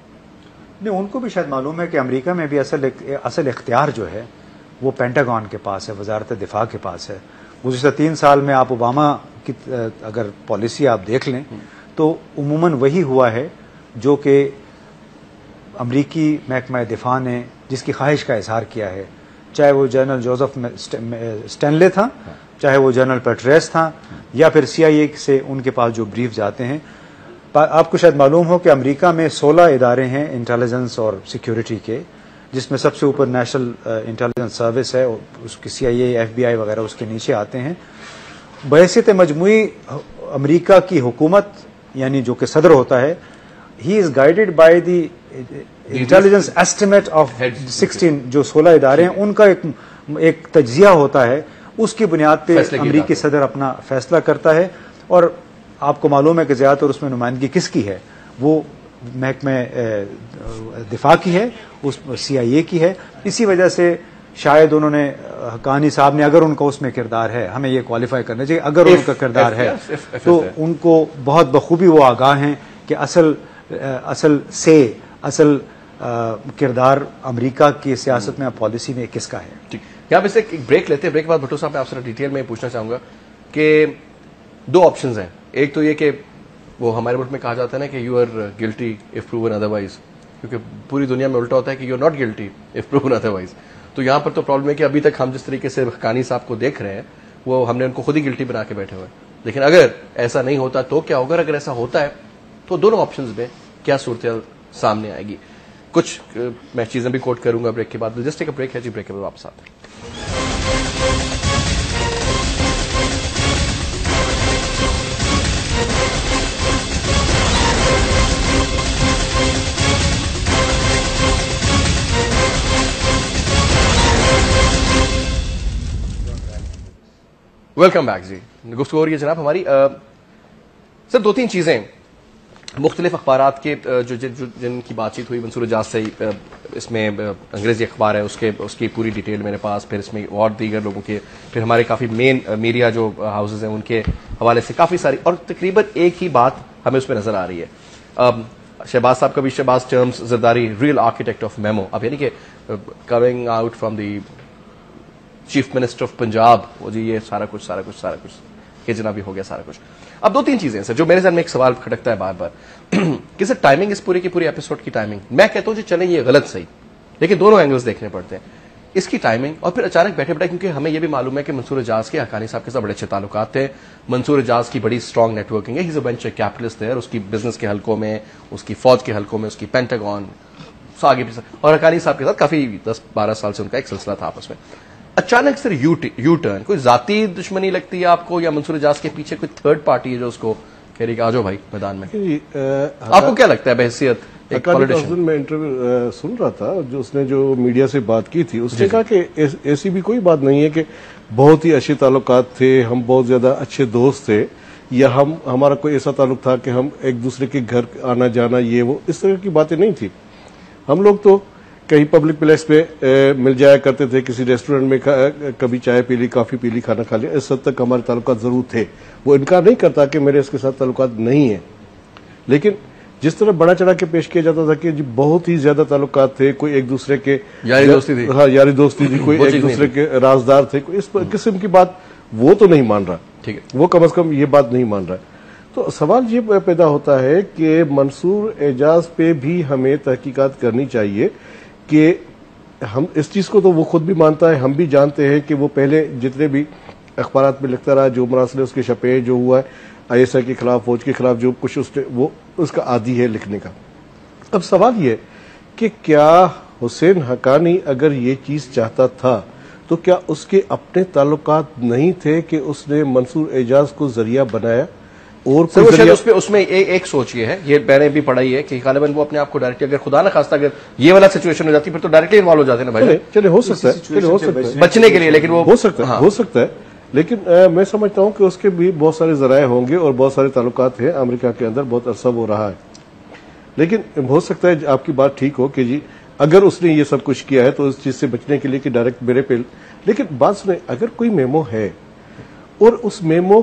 Speaker 3: نہیں, ان کو بھی شاید معلوم ہے کہ امریکہ میں بھی اصل اختیار جو ہے وہ پینٹاگون کے پاس ہے, وزارت دفاع کے پاس ہے. گزشتہ 3 سال میں آپ اوباما کی اگر پالیسی آپ دیکھ لیں تو عموماً وہی ہوا ہے جو کہ امریکی محکمہ دفاع نے جس کی خواہش کا اظہار کیا ہے, چاہے وہ جنرل جوزف اسٹینلے تھا, چاہے وہ جنرل پیٹریس تھا, یا پھر CIA سے ان کے پاس جو بریف جاتے ہیں. آپ کو شاید معلوم ہو کہ امریکہ میں 16 ادارے ہیں انٹیلیجنس اور سیکیورٹی کے, جس میں سب سے اوپر نیشنل انٹیلیجنس سروس ہے, اس کی CIA FBI وغیرہ اس کے نیچے آتے ہیں. بحیثیت مجموعی امریکہ کی حکومت یعنی جو کہ صدر ہوتا ہے, he is guided by the intelligence estimate of 16 جو 16 ادارے ہیں, ان کا ایک تجزیہ ہوتا ہے, اس کی بنیاد پہ امریکی صدر اپنا فیصلہ کرتا ہے. اور آپ کو معلوم ہے کہ زیادہ تر اس میں نمائندگی کس کی ہے, وہ محکمہ دفاع کی ہے, اس CIA کی ہے. اسی وجہ سے شاید انہوں نے حقانی صاحب نے, اگر ان کا اس میں کردار ہے, ہمیں یہ کوالیفائی کرنا چاہیے, اگر ان کا کردار ہے تو ان کو بہت بخوبی وہ آگاہ ہیں کہ اصل کردار امریکہ کی سیاست میں پالیسی میں کس کا ہے.
Speaker 1: یہاں پہ سے ایک بریک لیتے ہیں. بریک کے بعد بھٹو صاحب میں آپ سے ڈیٹیل میں پوچھنا چاہوں گا کہ 2 آپشنز ہیں. ایک تو یہ کہ وہ ہمارے ملک میں کہا جاتا ہے نا کہ you are guilty if proven otherwise, کیونکہ پوری دنیا میں الٹا ہوتا ہے کہ you are not guilty if proven otherwise. تو یہاں پر تو پرابلم ہے کہ ابھی تک ہم جس طریقے سے حقانی صاحب کو دیکھ رہے ہیں وہ ہم نے ان کو خود ہی گلٹی بنا کے بیٹھے ہوئے ہیں. لیکن اگر ایسا نہیں ہوتا تو کیا ہوگا؟ اگر ایسا ہوتا ہے تو دونوں آپشنز میں کیا صورتحال سامنے آئے گی؟ کچھ میں چیزیں بھی کوٹ کروں گا بریک کے بعد. جسٹ ایک بریک ہے جی, بریک کے بعد واپس آتے ہیں. ویلکم بیک جی. گفتگو ہو رہی ہے جناب ہماری. سر 2-3 چیزیں مختلف اخبارات کے جن کی بات چیت ہوئی منصور اعجاز سے, اس میں انگریزی اخبار ہے اس کی پوری ڈیٹیل میرے پاس, پھر اس میں اور دیگر لوگوں کے, پھر ہمارے کافی مین میڈیا جو ہاؤسز ہیں ان کے حوالے سے کافی ساری, اور تقریباً ایک ہی بات ہمیں اس میں نظر آ رہی ہے. شہباز صاحب کا بھی Shahbaz terms Zardari real architect of memo, اب یعنی کہ coming out from the chief minister of Punjab, وہ جی یہ سارا کچھ کہ جناب ہو گیا سارا کچھ. اب 2-3 چیزیں سر جو میرے ذہن میں ایک سوال کھٹکتا ہے بار بار کہ سر ٹائمنگ اس پوری کی پوری ایپیسوڈ کی ٹائمنگ, میں کہتا ہوں جی چلیں یہ غلط صحیح, لیکن دونوں اینگلز دیکھنے پڑتے ہیں اس کی ٹائمنگ. اور پھر اچانک بیٹھے کیونکہ ہمیں یہ بھی معلوم ہے کہ منصور اعجاز کے حقانی صاحب کے ساتھ بڑے اچھے تعلقات تھے. منصور اعجاز کی بڑی اسٹرانگ نیٹ ورکنگ ہے, he is a venture capitalist ہے, اس کی بزنس کے حلقوں میں, اس کی فوج کے حلقوں میں, اس کی پینٹاگون آگے بھی, اور حقانی صاحب کے ساتھ کافی 10-12 سال سے ان کا ایک سلسلہ تھا آپس میں. اچانک سر یو ٹرن, کوئی ذاتی دشمنی لگتی ہے آپ کو یا منصور اعجاز کے پیچھے کوئی تھرڈ پارٹی ہے جو اس کو کہہ رہی کہ آ جاؤ بھائی میدان میں؟ آپ کو کیا لگتا ہے بحیثیت ایک پولیٹیشین؟
Speaker 2: میں انٹرویو سن رہا تھا جو اس نے جو میڈیا سے بات کی تھی, اس نے کہا کہ ایسی بھی کوئی بات نہیں ہے کہ بہت ہی اچھے تعلقات تھے, ہم بہت زیادہ اچھے دوست تھے, یا ہمارا کوئی ایسا تعلق تھا کہ ہم ایک دوسرے کے گھر آنا جانا یہ وہ اس طرح کی باتیں نہیں تھی. ہم لوگ تو کہیں پبلک پلیس پہ مل جایا کرتے تھے, کسی ریسٹورینٹ میں کبھی چائے پی لی, کافی پی لی, کھانا کھا لیا, اس حد تک ہمارے تعلقات ضرور تھے. وہ انکار نہیں کرتا کہ میرے اس کے ساتھ تعلقات نہیں ہیں, لیکن جس طرح بڑا چڑھا کے پیش کیا جاتا تھا کہ جی بہت ہی زیادہ تعلقات تھے, کوئی ایک دوسرے کے
Speaker 1: یاری دوستی تھی,
Speaker 2: ہاں یاری دوستی تھی, کوئی ایک دوسرے کے رازدار تھے, کوئی اس قسم کی بات وہ تو نہیں مان رہا, ٹھیک ہے, وہ کم از کم یہ بات نہیں مان رہا. تو سوال یہ پیدا ہوتا ہے کہ منصور اعجاز پہ بھی ہمیں تحقیقات کرنی چاہیے کہ ہم اس چیز کو تو وہ خود بھی مانتا ہے, ہم بھی جانتے ہیں کہ وہ پہلے جتنے بھی اخبارات میں لکھتا رہا, جو مراسلے اس کے چھپے, جو ہوا ہے آئی ایس آئی کے خلاف, فوج کے خلاف جو کچھ وہ اس کا عادی ہے لکھنے کا. اب سوال یہ کہ کیا حسین حقانی اگر یہ چیز چاہتا تھا تو کیا اس کے اپنے تعلقات نہیں تھے کہ اس نے منصور اعجاز کو ذریعہ بنایا؟ اور
Speaker 1: اس میں ایک سوچ یہ ہے, یہ میں نے بھی پڑھا ہی ہے کہ غالباً وہ اپنے آپ کو ڈائریکٹلی, اگر خدا نہ خواستہ اگر یہ والا سچویشن ہو جاتی پھر تو ڈائریکٹلی انوالو ہو جاتے ہیں نا بھائی.
Speaker 2: چلے ہو سکتا ہے
Speaker 1: بچنے کے لیے, لیکن وہ
Speaker 2: ہو سکتا ہے, لیکن میں سمجھتا ہوں کہ اس کے بھی بہت سارے ذرائع ہوں گے اور بہت سارے تعلقات ہیں امریکہ کے اندر, بہت عرصہ وہ رہا ہے. لیکن ہو سکتا ہے آپ کی بات ٹھیک ہو کہ جی اگر اس نے یہ سب کچھ کیا ہے تو اس چیز سے بچنے کے لیے کہ ڈائریکٹ میرے پہ, لیکن بات سنیں, اگر کوئی میمو ہے اور اس میمو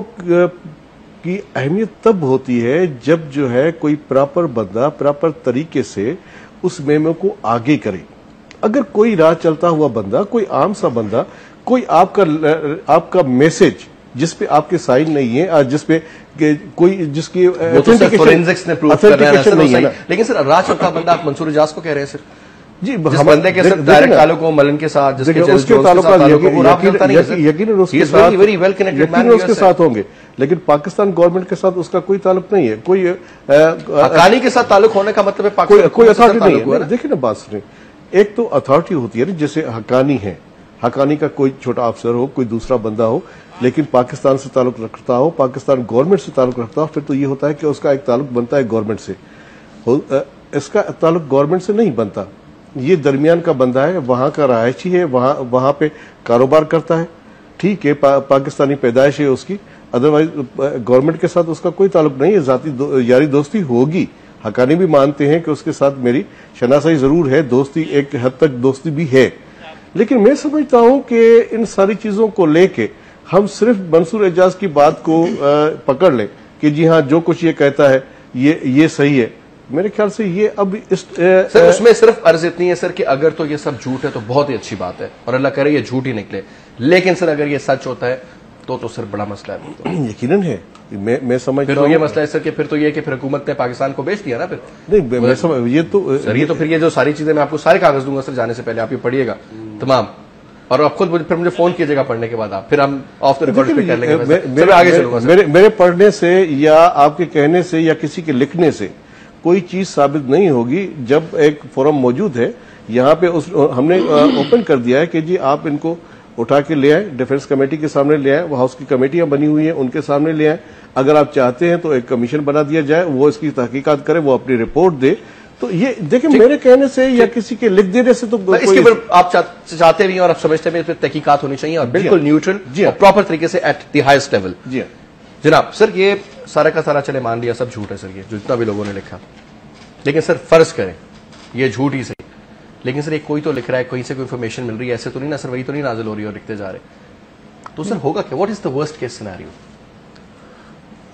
Speaker 2: کی اہمیت تب ہوتی ہے جب جو ہے کوئی پراپر بندہ پراپر طریقے سے اس میمو کو آگے کرے. اگر کوئی راہ چلتا ہوا بندہ, کوئی عام سا بندہ, کوئی آپ کا میسج جس پہ آپ کے سائن نہیں ہے, جس پہ کوئی جس کی
Speaker 1: فورینزکس نے پروف کرنا ہے, لیکن سر راہ چلتا بندہ آپ منصور اجاز کو کہہ رہے ہیں سر
Speaker 2: جی,
Speaker 1: جس بندے کے ساتھ ڈائریکٹ تعلق ہو ملن کے ساتھ, جس کے
Speaker 2: اس کے تعلقات یقیناً اس کے ساتھ ہوں گے, لیکن پاکستان گورنمنٹ کے ساتھ اس کا کوئی تعلق نہیں ہے. کوئی
Speaker 1: حقانی کے ساتھ تعلق ہونے کا مطلب ہے
Speaker 2: کوئی اتھارٹی نہیں ہے. دیکھیں نا بات سنیں, ایک تو اتھارٹی ہوتی ہے جیسے حقانی ہے, حقانی کا کوئی چھوٹا افسر ہو, کوئی دوسرا بندہ ہو, لیکن پاکستان سے تعلق رکھتا ہو, پاکستان گورنمنٹ سے تعلق رکھتا ہو, پھر تو یہ ہوتا ہے کہ اس کا ایک تعلق بنتا ہے گورنمنٹ سے. اس کا تعلق گورنمنٹ سے نہیں بنتا, یہ درمیان کا بندہ ہے, وہاں کا رہائشی ہے, وہاں پہ کاروبار کرتا ہے, ٹھیک ہے, پاکستانی پیدائش ہے اس کی, ادروائز گورنمنٹ کے ساتھ اس کا کوئی تعلق نہیں ہے. ذاتی یاری دوستی ہوگی, حقانی بھی مانتے ہیں کہ اس کے ساتھ میری شناسائی ضرور ہے, دوستی ایک حد تک دوستی بھی ہے, لیکن میں سمجھتا ہوں کہ ان ساری چیزوں کو لے کے ہم صرف منصور اعجاز کی بات کو پکڑ لیں کہ جی ہاں جو کچھ یہ کہتا ہے یہ صحیح ہے. میرے خیال سے یہ اب
Speaker 1: سر اس میں صرف عرض اتنی ہے سر کہ اگر تو یہ سب جھوٹ ہے تو بہت ہی اچھی بات ہے اور اللہ کرے یہ جھوٹ ہی نکلے, لیکن سر اگر یہ سچ ہوتا ہے تو سر بڑا مسئلہ ہے.
Speaker 2: یقیناً ہے, میں سمجھتا ہوں
Speaker 1: پھر تو یہ مسئلہ ہے سر کہ پھر تو یہ کہ پھر حکومت نے پاکستان کو بیچ دیا نا. پھر
Speaker 2: نہیں یہ تو
Speaker 1: سر یہ تو پھر یہ جو ساری چیزیں میں آپ کو سارے کاغذ دوں گا سر جانے سے پہلے, آپ یہ پڑھیے گا تمام, اور آپ خود پھر مجھے فون کیجیے گا پڑھنے کے بعد, آپ پھر ہم آف دا ریکارڈ پہ کر لیں گے. میں آگے چلوں گا.
Speaker 2: میرے پڑھنے سے یا آپ کے کہنے سے یا کسی کے لکھنے سے کوئی چیز ثابت نہیں ہوگی. جب ایک فورم موجود ہے یہاں پہ ہم نے اوپن کر دیا ہے کہ جی آپ ان کو اٹھا کے لے آئیں, ڈیفنس کمیٹی کے سامنے لے آئیں, وہ ہاؤس کی کمیٹیاں بنی ہوئی ہیں ان کے سامنے لے آئیں. اگر آپ چاہتے ہیں تو ایک کمیشن بنا دیا جائے, وہ اس کی تحقیقات کرے, وہ اپنی رپورٹ دے. تو یہ دیکھیں میرے کہنے سے یا کسی کے لکھ دینے سے تو
Speaker 1: اس کے اوپر آپ چاہتے بھی ہیں اور آپ سمجھتے بھی اس پہ تحقیقات ہونی چاہیے اور بالکل نیوٹرل اور پراپر طریقے سے ایٹ دی ہائیسٹ لیول.
Speaker 2: جی
Speaker 1: جناب سر یہ سارا کا سارا چلے مان لیا سب جھوٹ ہے سر, یہ جو جتنا بھی لوگوں نے لکھا, لیکن سر فرض کریں یہ جھوٹ ہی صحیح, لیکن سر ایک کوئی تو لکھ رہا ہے, کہیں سے کوئی انفارمیشن مل رہی ہے, ایسے تو نہیں نا سر وہی تو نہیں نازل ہو رہی اور لکھتے جا رہے, تو سر ہوگا کیا؟ What is the worst case scenario?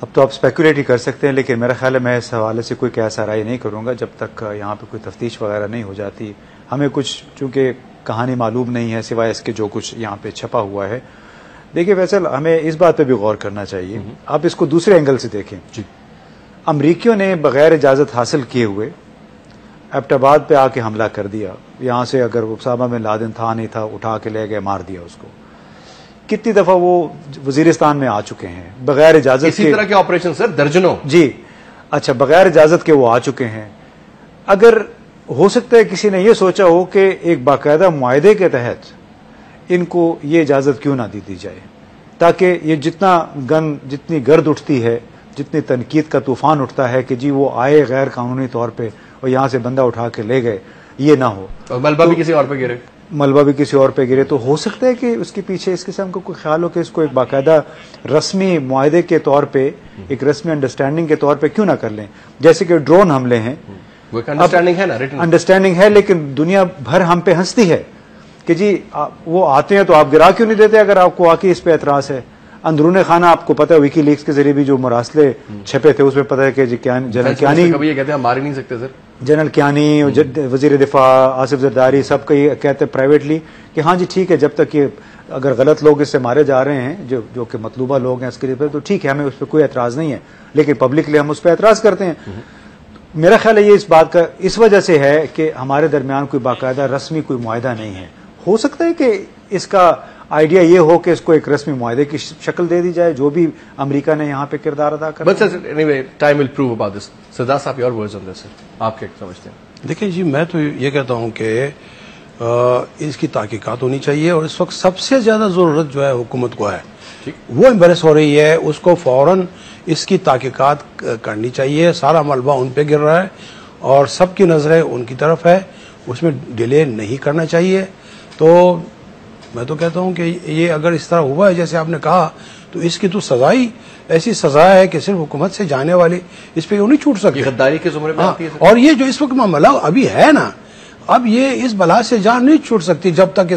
Speaker 3: اب تو آپ اسپیکولیٹ ہی کر سکتے ہیں, لیکن میرا خیال ہے میں اس حوالے سے کوئی قیاس آرائی نہیں کروں گا جب تک یہاں پہ کوئی تفتیش وغیرہ نہیں ہو جاتی. ہمیں کچھ چونکہ کہانی معلوم نہیں ہے سوائے اس کے جو کچھ یہاں پہ چھپا ہوا ہے. دیکھیے فیصل, ہمیں اس بات پہ بھی غور کرنا چاہیے. آپ اس کو دوسرے اینگل سے دیکھیں. امریکیوں نے بغیر اجازت حاصل کیے ہوئے ایبٹ آباد پہ آ کے حملہ کر دیا. یہاں سے اگر اسامہ بن لادن تھا نہیں تھا, اٹھا کے لے گئے, مار دیا اس کو. کتنی دفعہ وہ وزیرستان میں آ چکے ہیں بغیر اجازت کے,
Speaker 1: اسی طرح کے آپریشن سر درجنوں.
Speaker 3: جی اچھا, بغیر اجازت کے وہ آ چکے ہیں. اگر ہو سکتا ہے کسی نے یہ سوچا ہو کہ ایک باقاعدہ معاہدے کے تحت ان کو یہ اجازت کیوں نہ دی جائے, تاکہ یہ جتنی گرد اٹھتی ہے, جتنی تنقید کا طوفان اٹھتا ہے کہ جی وہ آئے غیر قانونی طور پہ اور یہاں سے بندہ اٹھا کے لے گئے, یہ نہ ہو.
Speaker 1: ملبہ بھی کسی اور پہ گرے,
Speaker 3: ملبہ بھی کسی اور پہ گرے, تو ہو سکتا ہے کہ اس کے پیچھے اس قسم کا کوئی خیال ہو کہ اس کو ایک باقاعدہ رسمی معاہدے کے طور پہ, ایک رسمی انڈرسٹینڈنگ کے طور پہ کیوں نہ کر لیں. جیسے کہ ڈرون حملے ہیں,
Speaker 1: وہ انڈرسٹینڈنگ ہے نا,
Speaker 3: انڈرسٹینڈنگ ہے, لیکن دنیا بھر ہم پہ ہنستی ہے کہ جی وہ آتے ہیں تو آپ گرا کیوں نہیں دیتے اگر آپ کو واقعی اس پہ اعتراض ہے. اندرون خانہ آپ کو پتا ہے ویکی لیکس کے ذریعے بھی جو مراسلے چھپے تھے اس میں پتا ہے کہ جنرل کیانی
Speaker 1: کبھی یہ کہتے ہیں مار ہی نہیں سکتے سر,
Speaker 3: جنرل کیانی, وزیر دفاع آصف زرداری, سب کا یہ کہتے ہیں پرائیویٹلی کہ ہاں جی ٹھیک ہے, جب تک یہ اگر غلط لوگ اس سے مارے جا رہے ہیں جو کہ مطلوبہ لوگ ہیں اس کے لیے, تو ٹھیک ہے, ہمیں اس پہ کوئی اعتراض نہیں ہے, لیکن پبلکلی ہم اس پہ اعتراض کرتے ہیں. میرا خیال ہے یہ اس بات کا اس وجہ سے ہے کہ ہمارے درمیان کوئی باقاعدہ رسمی کوئی معاہدہ نہیں ہے. ہو سکتا ہے کہ اس کا آئیڈیا یہ ہو کہ اس کو ایک رسمی معاہدے کی شکل دے دی جائے, جو بھی امریکہ نے یہاں پہ کردار ادا کرا.
Speaker 1: But sir any way time will prove about this. سردار صاحب یور ورڈز آن دس, آپ کیا سمجھتے ہیں؟
Speaker 4: دیکھیں جی, میں تو یہ کہتا ہوں کہ اس کی تحقیقات ہونی چاہیے, اور اس وقت سب سے زیادہ ضرورت جو ہے حکومت کو ہے, وہ امبیرس ہو رہی ہے, اس کو فوراً اس کی تحقیقات کرنی چاہیے. سارا ملبہ ان پہ گر رہا ہے اور سب کی نظریں ان کی طرف ہے, اس میں ڈیلے نہیں کرنا چاہیے. تو میں تو کہتا ہوں کہ یہ اگر اس طرح ہوا ہے جیسے آپ نے کہا, تو اس کی تو سزا ہی ایسی سزا ہے کہ صرف حکومت سے جانے والی اس پہ یہ نہیں چھوٹ سکتی.
Speaker 1: غداری کے زمرے میں آتی ہے.
Speaker 4: اور یہ جو اس وقت معاملہ ابھی ہے نا, اب یہ اس بلا سے جان نہیں چھوٹ سکتی جب تک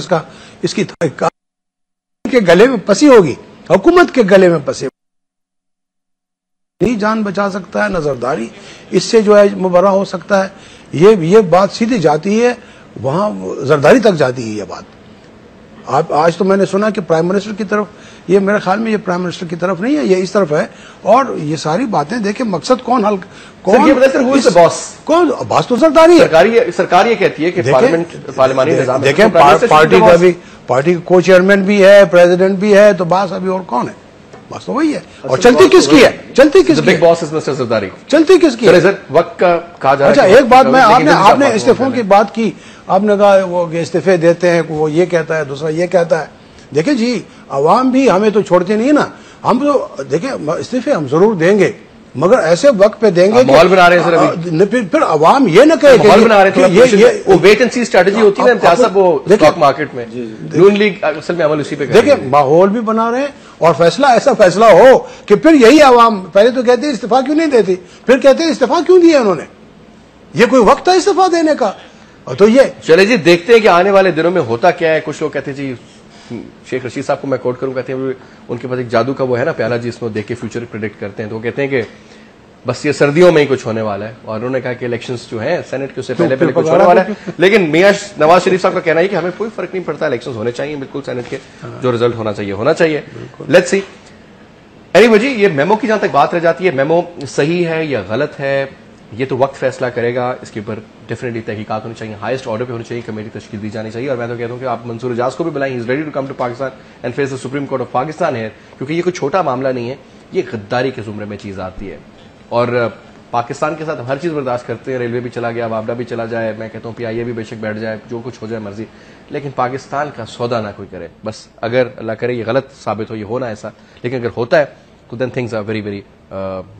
Speaker 4: اس کی تحقیقات کے گلے میں پسی ہوگی, حکومت کے گلے میں پسی نہیں جان بچا سکتا ہے, نظرداری اس سے جو ہے مبرہ ہو سکتا ہے. یہ بات سیدھی جاتی ہے وہاں زرداری تک جاتی ہے یہ بات. آج تو میں نے سنا کہ پرائم منسٹر کی طرف, یہ میرے خیال میں یہ پرائم منسٹر کی طرف نہیں ہے, یہ اس طرف ہے. اور یہ ساری باتیں دیکھیں مقصد کون باس تو زرداری ہے.
Speaker 1: سرکار یہ کہتی ہے کہ پارلیمانی نظام,
Speaker 4: دیکھیں پارٹی کا بھی, پارٹی کا کو چیئرمین بھی ہے, پریزیڈنٹ بھی ہے, تو باس ابھی اور کون ہے؟ بس تو وہی ہے. اور چلتی کس کی ہے؟ چلتی کس کی؟
Speaker 1: بگ باس از مسٹر زرداری.
Speaker 4: چلتی کس کی ہے؟
Speaker 1: وقت کا کہا جا رہا ہے.
Speaker 4: اچھا ایک بات میں, آپ نے استعفوں کی بات کی, آپ نے کہا وہ استعفے دیتے ہیں, وہ یہ کہتا ہے, دوسرا یہ کہتا ہے. دیکھیں جی, عوام بھی ہمیں تو چھوڑتے نہیں نا. ہم تو دیکھیں استعفے ہم ضرور دیں گے, مگر ایسے وقت پہ دیں گے.
Speaker 1: ماحول بنا رہے ہیں سر ابھی,
Speaker 4: پھر عوام یہ نہ کہے
Speaker 1: ماحول بنا رہے ہیں. وہ ویٹ اینڈ سی اسٹریٹجی ہوتی ہے نا امتیاز صاحب, وہ اسٹاک مارکیٹ میں نون لیگ اصل میں عمل اسی پہ.
Speaker 4: دیکھیں ماحول بھی بنا رہے ہیں, اور فیصلہ ایسا فیصلہ ہو کہ پھر یہی عوام پہلے تو کہتے ہیں استعفا کیوں نہیں دیتی, پھر کہتے ہیں استعفا کیوں دیا انہوں نے. یہ کوئی وقت ہے استعفا دینے کا؟ تو یہ
Speaker 1: چلے جی دیکھتے ہیں کہ آنے والے دنوں میں ہوتا کیا ہے. کچھ لوگ کہتے ہیں جی, شیخ رشید صاحب کو میں کوٹ کروں, کہتے ہیں ان کے پاس ایک جادو کا وہ ہے نا پیالہ جی, اس میں دیکھ کے فیوچر پریڈکٹ کرتے ہیں. تو وہ کہتے ہیں کہ بس یہ سردیوں میں ہی کچھ ہونے والا ہے. اور انہوں نے کہا کہ الیکشنز جو ہیں سینٹ کے اس سے پہلے کچھ ہونے والا ہے. لیکن میاں نواز شریف صاحب کا کہنا ہے کہ ہمیں کوئی فرق نہیں پڑتا, الیکشنز ہونے چاہیے بالکل سینٹ کے, جو رزلٹ ہونا چاہیے. Let's see. اینی وے جی, یہ میمو کی جہاں تک بات رہ جاتی ہے, میمو صحیح ہے یا غلط ہے یہ تو وقت فیصلہ کرے گا. اس کے اوپر ڈیفینیٹلی تحقیقات ہونی چاہیے, ہائیسٹ آرڈر پہ ہونی چاہیے, کمیٹی تشکیل دی جانی چاہیے. اور میں تو کہتا ہوں کہ آپ منصور اجاز کو بھی بلائیں, he is ready to come to Pakistan and face the supreme court of Pakistan ہے, کیونکہ یہ کوئی چھوٹا معاملہ نہیں ہے, یہ غداری کے زمرے میں چیز آتی ہے. اور پاکستان کے ساتھ ہم ہر چیز برداشت کرتے ہیں, ریلوے بھی چلا گیا, وابڈا بھی چلا جائے, میں کہتا ہوں پی آئی اے بھی بے شک بیٹھ جائے, جو کچھ ہو جائے مرضی, لیکن پاکستان کا سودا نہ کوئی کرے. بس اگر اللہ کرے یہ غلط ثابت ہو, یہ ہونا ایسا, لیکن اگر ہوتا ہے تو then things are very very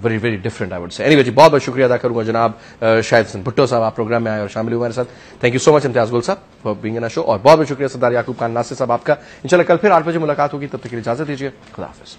Speaker 1: very very different I would say. Anyway جی, بہت بہت شکریہ ادا کروں گا جناب شاہد حسن بھٹو صاحب, آپ پروگرام میں آئے اور شامل ہوئے ہمارے ساتھ. تھینک یو سو مچ امتیاز گل صاحب فار بینگ ان شو. اور بہت بہت شکریہ سردار یعقوب خان ناصر صاحب آپ کا. انشاءاللہ کل پھر 8 بجے ملاقات ہوگی, تب تک کے لیے اجازت دیجیے. خدا حافظ.